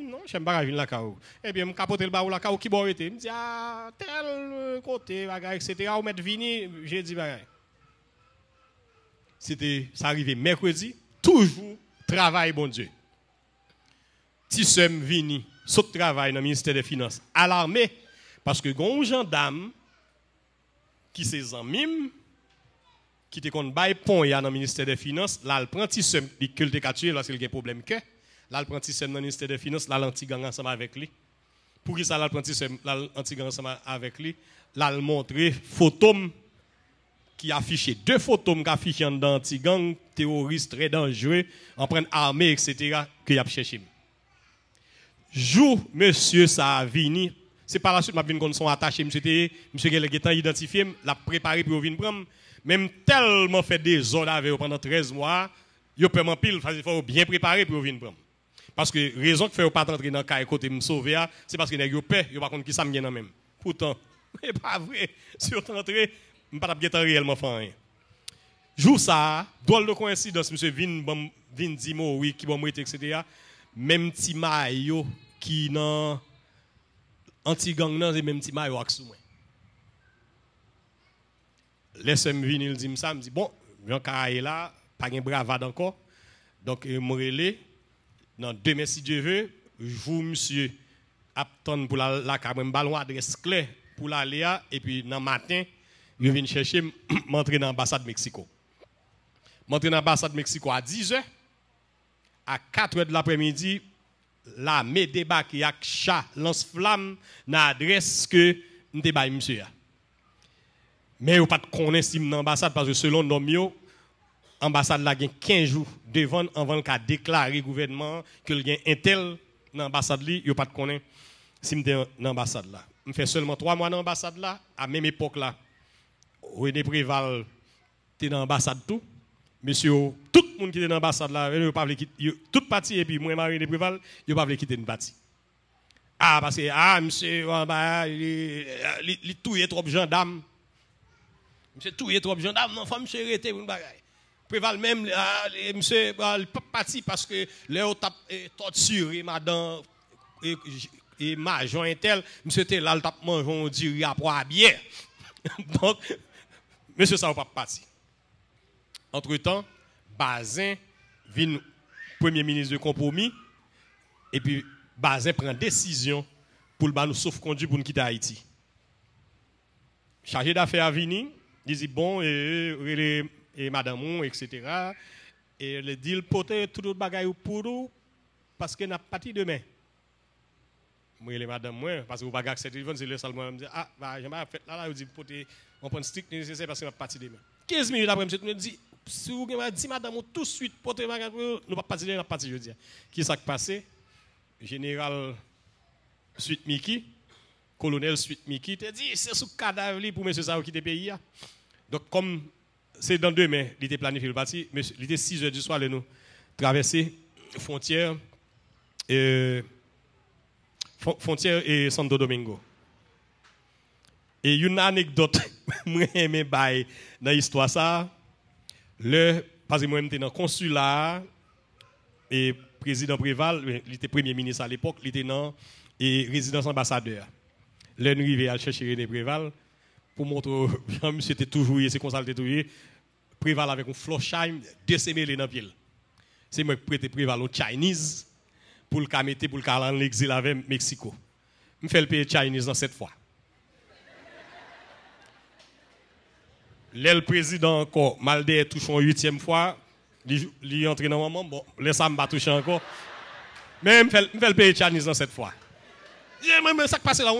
Speaker 1: Non, je ne sais pas venir là. Et puis, je capote le baou là, qui boit été. Je me dis, ah, tel côté, etc. Ou mettre vini, j'ai dit, c'était, ça arrivait mercredi, toujours travail, bon Dieu. Si sommes vini, saute travail dans le ministère des Finances, à l'armée, parce que gon gendarme qui s'est en mime, qui te kon bay pont dans le ministère des Finances, là, le prend ti somme, il que le tué lorsqu'il y a un problème que. Là, le prend ti somme dans le ministère des Finances, là, l'anti-gang ensemble avec lui. Pour qui ça, là, le prend ti somme, là, l'anti-gang ensemble avec lui. Là, le montre photo qui affichait 2 photos qui affichent dans l'anti-gang, terroriste très dangereux, en prennent armée, etc., que y a cherché. Jour, monsieur, ça a vini. C'est par la suite, je suis son attaché, monsieur qui a identifié, l'a préparé pour venir prendre. Même tellement fait des ordres avec eux pendant 13 mois, il peut m'en pile, il faut bien préparer pour venir prendre. Parce que la raison que fait pas rentrer dans le cas et côté me sauver, c'est parce que les gens paient, ils ne savent pas qui ça me vient même. Pourtant, ce n'est pas vrai. Si vous rentrez, je ne peux pas réellement faire rien. Jour ça, drôle de coïncidence, monsieur Vin Dimo, oui, qui va mourir, etc. Même petit maillot qui dans anti-gang, c'est même petit maillot avec sous moi. laisse me venir, il dit ça, me dit bon, Jean Carré là, pas de bravade encore. Donc me relais dans demain si Dieu veut, je vous monsieur attendre pour la caméra ballon adresse claire pour l'aller et puis dans matin, je viens chercher m'entrer dans l'ambassade Mexico. M'entrer dans l'ambassade Mexico à 10h. À 4h de l'après-midi, la me débarque avec chat lance-flamme dans l'adresse que nous avons monsieur. Mais vous pas connaître si l'ambassade parce que selon nos l'ambassade a 15 jours avant qu'à déclarer gouvernement que il y a un tel dans l'ambassade li, vous pas connaître si dans l'ambassade là. Je fais seulement 3 mois dans l'ambassade là, à même époque là. René Préval était dans l'ambassade tout. Monsieur, tout le monde qui était dans l'ambassade là, il pas quitter toute partie et puis moi René Préval, il pas quitter une partie. Ah parce que monsieur il touye trop gendarme. Monsieur touye trop gendarme, non faut monsieur arrêter une bagaille. Préval même monsieur il pas parti parce que là t'a torturé madame et major intel, monsieur était là, il t'a mangé on dirait à bière. Donc monsieur ça va pas parti. Entre-temps, Bazin vient premier ministre de compromis et puis Bazin prend décision pour nous sauf-conduire pour nous quitter Haïti. Chargé d'affaires à venir, il dit bon et madame etc. Et le dit porter tout autre bagaille pour nous parce que n'a parti demain. Moi les madame moi parce que vous pas accepter téléphone c'est le seul moi me dit ah bah j'ai pas fait là dit porter on prend strict nécessaire parce que n'a parti demain. 15 minutes après monsieur me dit si vous avez dit madame tout de suite porter bagage nous pas partir demain, parti jeudi. Qui ça qui passé? Général Suite Miki, colonel Suite Miki te dit c'est sous cadavre pour monsieur ça qui était pays. Donc comme c'est dans demain, il était planifié le parti, mais il était 6h du soir nous traverser frontière et Santo Domingo. Et une anecdote, moi j'aime bail dans l'histoire ça, parce que moi j'étais dans le consulat et président Préval, il était premier ministre à l'époque, il était dans et résidence ambassadeur. Là nous arrivons à chercher René Préval pour montrer Jean-Monsieur était toujours c'est comme ça il était toujours Préval avec un Flochheim décimé dans la ville. C'est moi qui prêtais Préval au Chinese pour le mettre pour le caler en exil avec Mexico. Je fais le payer Chinese dans cette fois. Le président encore, Malder touche en 8e fois, il est entré dans le moment, bon, le Sam va toucher encore. Mais je fais le payer Chinese dans cette fois. Mais ça qui passe là,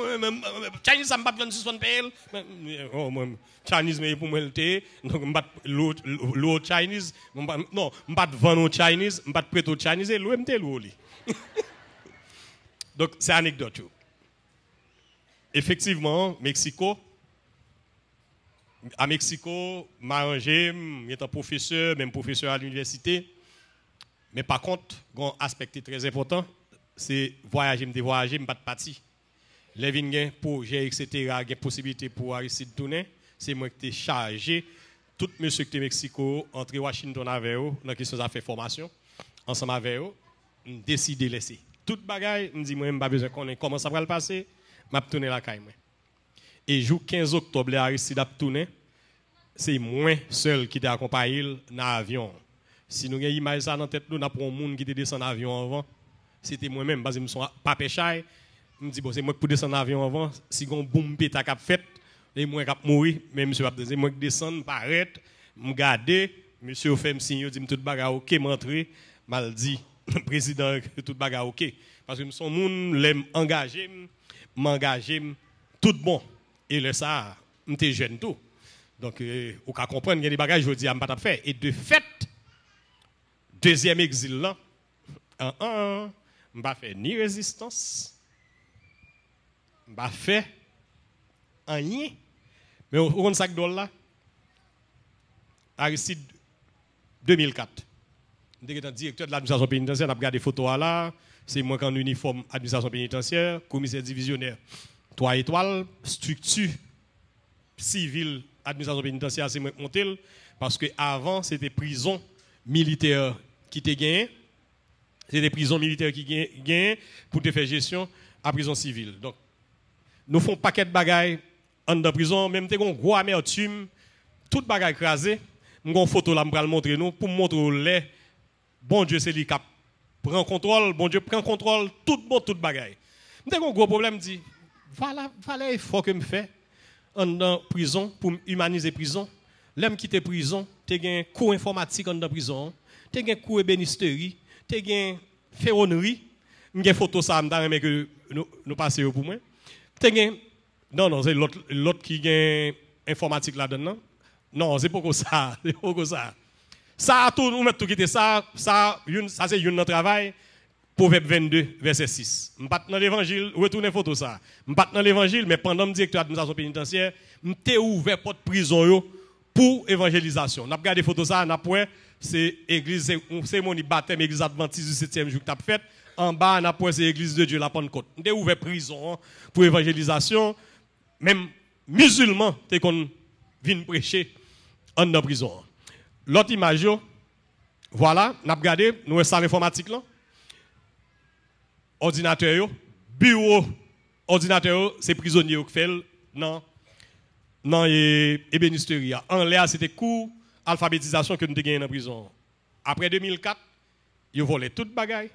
Speaker 1: Chinese, ça me bat dans 60 PL. Oh, moi, Chinese, mais pour moi, le thé. Donc, je bat l'autre Chinese. Non, je bat vendre au Chinese, je bat prêter au Chinese et l'OMT l'eau. Donc, c'est anecdote. Effectivement, Mexico. À Mexico, m'arrangé, j'étais professeur, même professeur à l'université. Mais par contre, un aspect très important, c'est voyager, me pas de parti. Les vignes, projets, etc., des possibilités pour Aristide tourner. C'est moi qui ai chargé tout monsieur qui est Mexico, entre Washington avec eux, dans la question de faire formation, ensemble avec eux, décidé de laisser. Toute bagaille, me dit, moi, je n'ai pas besoin de connaître comment ça va le passer, je vais tourner la caille. Et jour 15 octobre, Aristide a tourné, c'est moi seul qui t'ai accompagné dans l'avion. Si nous avons une image dans la tête, nous avons un monde qui était descendu dans l'avion avant. C'était moi-même, parce que je ne suis pas péché. Je me dis, bon, c'est moi qui descendre dans l'avion avant. Si on boum péta cap fait, et moi qui mourir, mais monsieur c'est moi qui descend, paraître, me garder, monsieur fait me signe, dit tout bagarre OK, m'entrer, mal dit président tout bagarre OK parce que son monde l'aime engagé, m'engager tout bon et le ça, m'étais jeune tout. Donc on peut comprendre qu'il y a des bagages je dis à pas faire et de fait deuxième exil là m'pas fait ni résistance, m'pas fait rien. Mais on sac $, Aristide 2004. J'étais directeur de l'administration pénitentiaire, on a regardé des photos là, c'est moi qui en uniforme administration pénitentiaire, commissaire divisionnaire, 3 étoiles, structure civile, administration pénitentiaire, c'est moi qui monté, parce que avant c'était prison militaire qui était gagné, c'était prison militaire qui gagné pour te faire gestion à prison civile. Donc nous faisons un paquet de bagailles en prison, même si on a une gros amertume Tout bagage écrasé, une photo là, je vais le montrer nous pour montrer les bon Dieu c'est lui qui prend contrôle, bon Dieu prend contrôle tout bagage. M'te un gros problème dit voilà effort que me fait en prison pour humaniser prison. L'aime quitter prison, tu gen cours informatique en prison, tu gen cours ébénisterie, tu gen ferronnerie, m'gen photo ça m'ta que nous passer pour moi. Tu gen non c'est l'autre qui gen informatique là-dedans. Non, c'est pas comme ça, c'est pas comme ça. Ça tout nous mettre tout quitter ça c'est une travail. Proverbe 22 verset 6. M'pas dans l'évangile, retournez photo ça. M'pas dans l'évangile mais pendant me directeur d'administration pénitentiaire, m'était ouvert porte prison yo pour évangélisation. N'a regardé photo ça, n'a point c'est église c'est mon baptême église adventiste du 7e jour que t'as fait. En bas n'a point c'est église de Dieu la Pentecôte. M'était ouvert prison pour évangélisation. Même musulmans t'es qu'on viennent prêcher en prison. L'autre image voilà, n'a regardé nous salle informatique là. Ordinateur, bureau, ordinateur, c'est prisonnier qui fait non ébénisterie. En l'air, c'était cours alphabétisation que nous avons gagné dans la prison. Après 2004, ils ont volé toute bagaille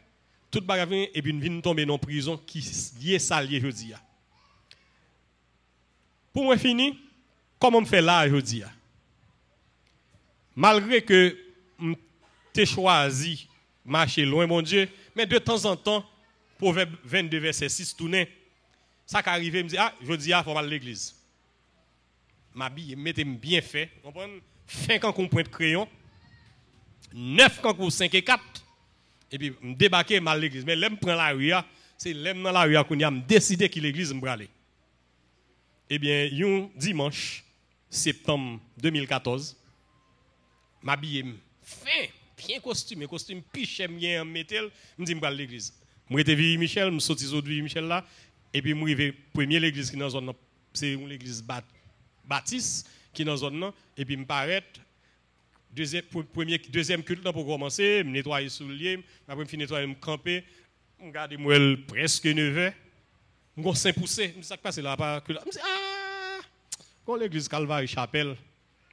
Speaker 1: et puis nous venons tomber dans la prison qui est salié aujourd'hui. Pour moi fini, comment on fait là aujourd'hui? Malgré que tu choisi marcher loin mon Dieu, mais de temps en temps Proverbe 22, verset 6, tourner. Ça qui arrive, me dit, ah, je dis, il faut aller à l'église. Ma bille, mettez-moi bien fait. Vous comprenez? Fin quand on pointe crayon. 9 quand on 5 et 4. Et puis, je débarque mal à l'église. Mais l'aime prend la rue, c'est l'aime dans la rue qu'on a décidé que l'église me aller. Eh bien, un dimanche, septembre 2014, ma bille, fin, bien costume piché, bien métal, me dit, je vais à l'église. Je suis venu Michel, je suis sorti de Michel là, et puis je suis arrivé première l'église qui est dans la zone, c'est l'église Baptiste qui est dans la zone, et puis je m'arrête, deuxième culte pour commencer, je nettoyer sous le lit, après je nettoyer, je camper, je regarde moi presque 9 heures, je suis 5 poussés, je me dis ça qui passe là, je me dis ah, quand l'église Calvaire Chapelle,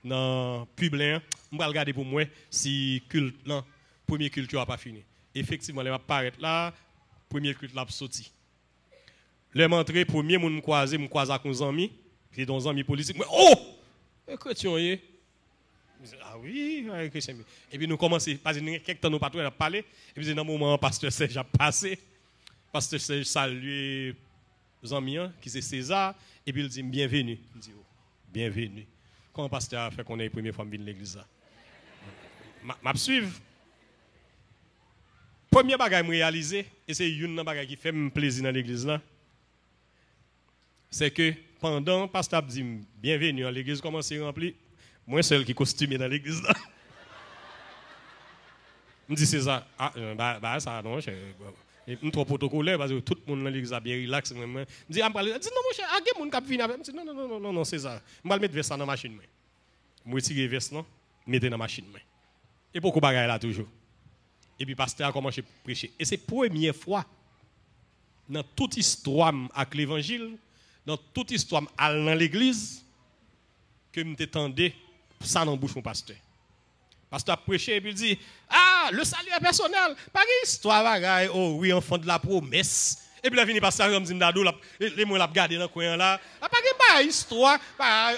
Speaker 1: dans Publin, je vais regarder pour moi si culte, non, premier culte n'a pas fini. Effectivement, je vais apparaître là. Premier culte l'a sorti. Le m'entré premier moun croisé avec un ami, c'est dans un ami politique. Oh! Chrétien y. Ah oui, chrétien. Et puis nous commençons parce que quelques temps nous pas parler et puis dans un moment pasteur Serge a passé. Pasteur Serge salue les amis qui c'est César et puis il dit bienvenue. Il dit oh, bienvenue. Comment pasteur a fait qu'on ait la première fois venir l'église là? M'a suivre. Premier bagage que je réalisé, et c'est une bagage qui fait plaisir dans l'église là, c'est que pendant que le pasteur dit bienvenue à l'église, commence à remplir, moi seul qui costumé dans l'église là. Je me dis c'est ça, ah, ça non, je suis trop protocolaire parce que tout le monde dans l'église a bien relax. Je me dis, non mon cher, il y a des gens qui viennent. Non, c'est ça. Je vais mettre veste dans la machine. Je vais retirer veste, mettre dans la machine. Et pourquoi bagage là toujours? Et puis, le pasteur a commencé à prêcher. Et c'est la première fois dans toute histoire avec l'évangile, dans toute histoire dans l'église, que je m'attendais ça dans la bouche de mon pasteur. Le pasteur a prêché et puis il dit ah, le salut est personnel. Pas histoire, bagaille. Oh oui, enfant de la promesse. Et puis, là, venu pasteur comme Zimdado, les mots l'ont gardé dans le coin là. Pas histoire,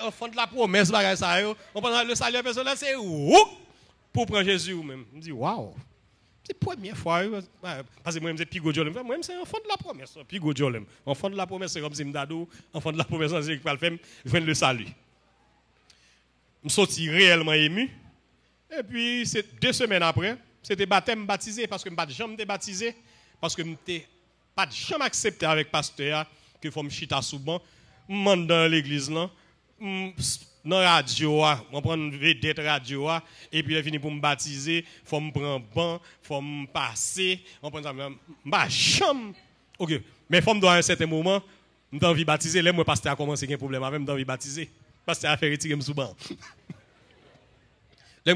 Speaker 1: enfant de la promesse, bagaille ça. On prend le salut est personnel, c'est où pour prendre Jésus ou même. Je me dis waouh. C'est la première fois, parce que moi, je suis Pigo Jolem. Moi, c'est enfant de la promesse. Pigo Jolem. Enfant de la promesse, c'est comme Zimdado. Enfant de la promesse, c'est qui va le faire, je viens le salut. Je suis sorti réellement ému. Et puis, 2 semaines après, c'était baptême baptisé, parce que je n'ai jamais été baptisé, parce que je n'ai pas jamais accepté avec le pasteur que faut me chita sous banc. Je demande dans l'église, dans la radio, je prends une vedette radio, et puis il fini pour me baptiser, il faut me prendre banc, il faut me passer, on prend ça, je chambre. OK, mais il faut me donner un certain moment, je envie de baptiser, là, moi, pasteur a commencé à un problème avec, je envie de baptiser. Pasteur a fait retirer me sous banc. Là,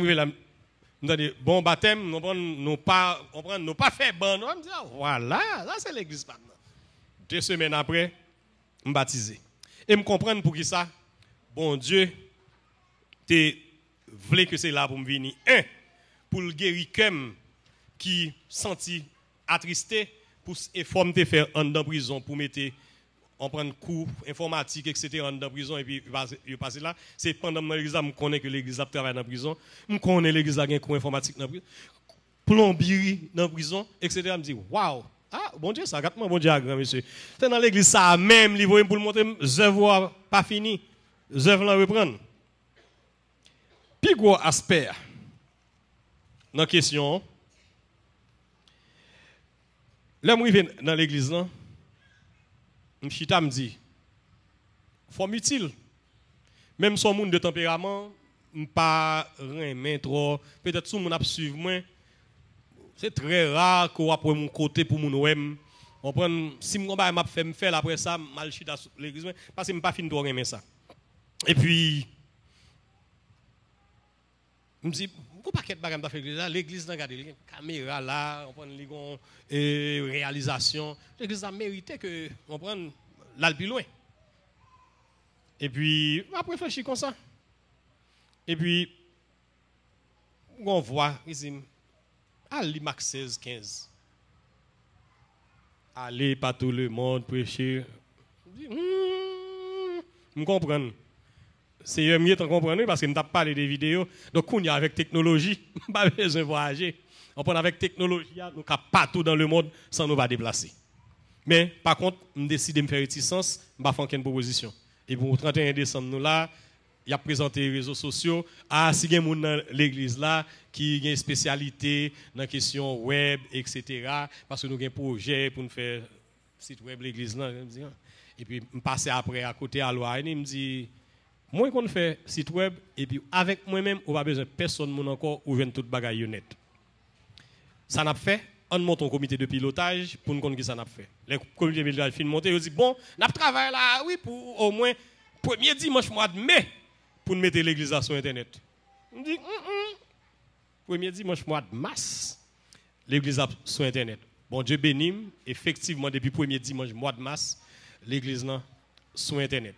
Speaker 1: je dis, bon baptême, nous pas fait bon. On me dit, voilà, là c'est l'église maintenant. 2 semaines après, je me baptisé. Et me comprendre pour qui ça? Bon Dieu, tu voulais que c'est là pour me venir. Un, pour le guérir comme qui senti attristé, pour effort me faire en dans prison, pour mettre, on prend cours informatique, etc. en dans prison, et puis il passe là. C'est pendant l'église, je connais que l'église travaille dans la prison, je connais l'église a un cours informatique dans la prison, plomberie dans la prison, etc. Je me dis, waouh! Ah, bon Dieu, ça gâte moi, bon Dieu, grand monsieur. C'est dans l'église, ça même, il pour le montrer, les œuvres pas fini, les œuvres là reprendre. Puis, gros aspect, dans la question, là, je viens dans l'église, Mchita me dit, forme utile. Même son monde de tempérament, pas rien trop, peut-être tout le monde a suivi moi. C'est très rare qu'on a pour mon côté pour mon OM. On prend si mon m'a fait me faire après ça mal chita l'église parce que me pas fini de aimer ça. Et puis je me dis pourquoi pas qu'être bagage fait l'église dans regarder caméra là, on prend les réalisation, l'église a mérité que on prenne là le plus loin. Et puis après réfléchir comme ça. Et puis on voit ici allez, max 16, 15. Allez, pas tout le monde, prêcher. Je comprends. C'est mieux de comprendre parce que je n'ai pas parlé des vidéos. Donc, on y a avec technologie, pas besoin de voyager. On prend avec technologie, nous sommes partout dans le monde sans nous déplacer. Mais, par contre, je décide de me faire réticence, je ne vais pas faire aucune proposition. Et pour le 31 décembre, nous là, il a présenté les réseaux sociaux. Ah, si il y a des gens dans l'église là qui ont une spécialité dans la question web, etc. Parce que nous avons un projet pour nous faire site web l'église là. Et puis, je passe après à côté à l'Oie. Il me dit, moi, qu'on fait site web, et puis avec moi-même, on n'a besoin de personne encore ou vient tout bagaille net. Ça n'a fait, on monte un comité de pilotage pour nous connaître qui ça n'a fait. Les comités de pilotage finissent monter, ils disent, bon, on travaille là, oui, pour au moins premier dimanche mois de mai. Pour mettre l'église sur Internet. Je me dis, premier dimanche mois de mars, l'église sur Internet. Bon Dieu béni, effectivement, depuis premier dimanche mois de mars, l'église sur Internet.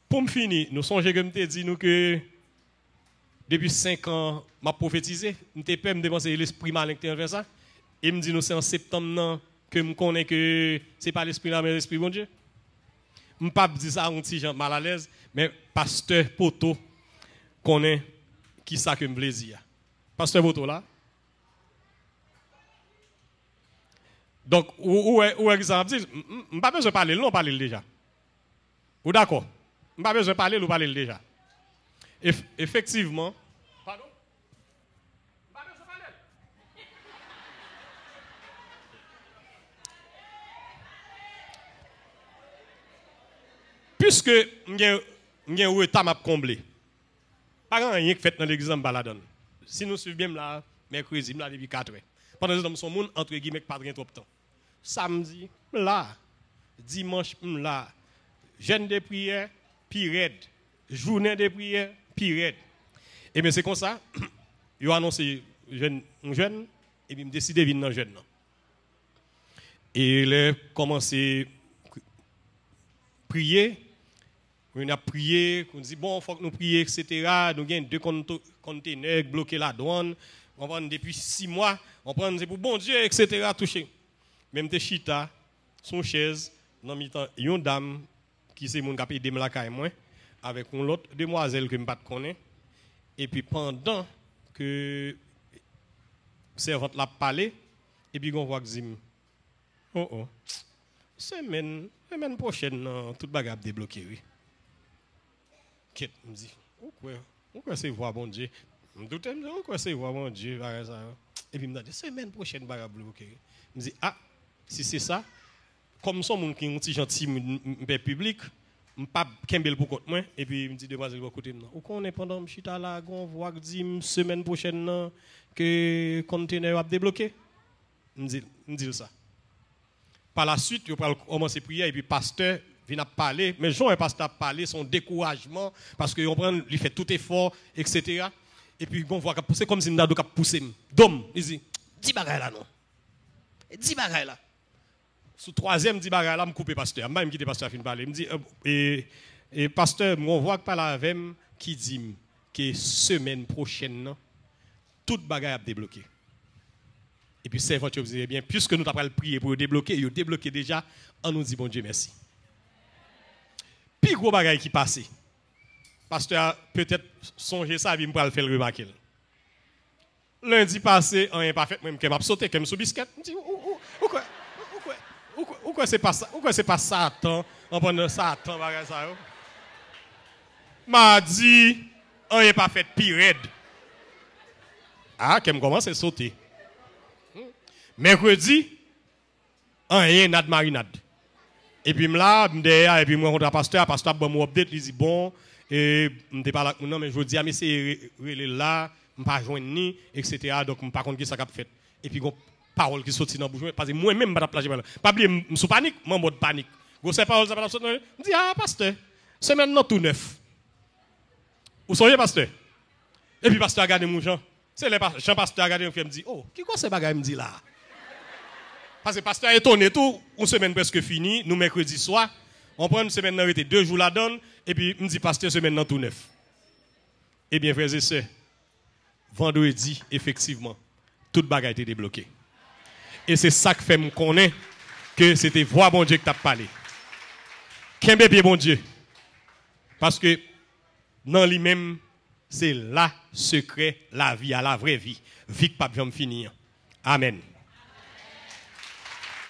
Speaker 1: Pour me finir, nous songeons que je dit nous que depuis 5 ans, je prophétisé, je n'ai pas dépenser l'esprit malin qui fait ça. Et me dit nous c'est en septembre que je connais que ce n'est pas l'esprit là, mais l'esprit bon Dieu. Je ne peux pas dire ça un petit gens mal à l'aise, mais pasteur Poto connaît qui ça que me plaisir. Pasteur Poto là. Donc, où est exemple? Je n'ai pas besoin de parler, on parle déjà. Ou d'accord? Je n'ai pas besoin de parler, on parle déjà. Effectivement. Pardon? Je n'ai pas besoin de parler. Puisque nous avons un retard à combler. Pas rien qui fait dans l'église en baladon. Si nous suivons bien là, mercredi, là, depuis 4 heures. Pendant que nous sommes entre guillemets, pas de trop de temps. Samedi, là. Dimanche, là. Jeûne de prière, puis raide. Journée de prière, puis raide. Et bien c'est comme ça, ils ont annoncé jeune, et puis ils ont décidé de venir dans le jeune. Et ils ont commencé à prier. On a prié, on dit bon, il faut que nous prions, etc. Nous avons 2 conteneurs bloqués la douane. On prend depuis 6 mois, on prend pour bon Dieu, etc. Touché. Même te chita, son chaise, dans mi-temps, une dame qui c'est mon qui aide la caille moi avec une autre demoiselle que je ne connais pas. Et puis pendant que servante l'a parlé, et puis on voit que Zim, semaine prochaine, toute bagarre débloquée, oui. Qu'est-ce que me dit? Pourquoi c'est voir bon Dieu? Je me dis, pourquoi c'est voir bon Dieu? Et puis, il me dit, semaine prochaine, bagarre bloquée. Je me dis, ah, si c'est ça, comme son monde qui est un petit gentil public, je ne pas kembel pour contre moi. Et puis, il me dit, demoiselle, vous côté maintenant. Ou qu'on est pendant que je suis là, on voit que dit, semaine prochaine, que le conteneur va débloquer. Je me dis ça. Par la suite, il va commencer à prier, et puis, pasteur, vient parler, mais Jean et pasteur parler son découragement parce que on prend lui fait tout effort etc. Et puis on voit qu'il pousser comme si il a poussé dom il dit 10 bagages là non 10 bagages là sous troisième 10 bagages là me couper pasteur même qui était pasteur fin parler me dit et pasteur on voit que par la avec qui dit que semaine prochaine, toute bagaille a débloqué. Et puis, c'est votre vous bien, puisque nous avons prié pour débloquer, il a débloqué déjà, on nous dit bon Dieu merci. Puis, gros bagaille qui passe. Pasteur peut-être songer ça, il me le faire remarquer. Lundi passé, on n'est pas fait, même que m'a sauté comme sous biscuit. Je dis, où quoi c'est pas ça? Où quoi c'est pas Satan? On prend Satan, bagaille ça. M'a dit, on n'est pas fait pire. Ah, qu'elle commence à sauter. Mercredi, on y a une marinade. Et puis là, derrière, et puis moi, on a pasteur bon, mon update, il dit bon, et je ne pas là, non, mais je dis, mais c'est là, je ne pas joindre ni, etc. Donc, je ne pas contre qui ça a fait. Et puis, parole qui sortit dans la bouche, parce que moi-même, je ne plager pas oublier, je suis panique, moi, mode panique. Ces paroles, ça va sortir. Je dis, ah, pasteur, c'est maintenant tout neuf. Vous soyez pasteur? Et puis, pasteur a regardé mon Jean. C'est le Jean-Pasteur a regardé, il me dit, oh, qui quoi ce bagage me dit là? Parce que le pasteur est étonné tout, une semaine presque finie, nous mercredi soir, on prend une semaine dans 2 jours la donne, et puis me dit pasteur semaine dans tout neuf. Eh bien, frères et sœurs, vendredi, effectivement, toute bagaille était débloquée. Et c'est ça qui fait me connaître que c'était voix bon Dieu qui t'a parlé. Qu'un bébé bon Dieu. Parce que dans lui-même, c'est là secret, la vie à la vraie vie. Vie que pas bien finir. Amen.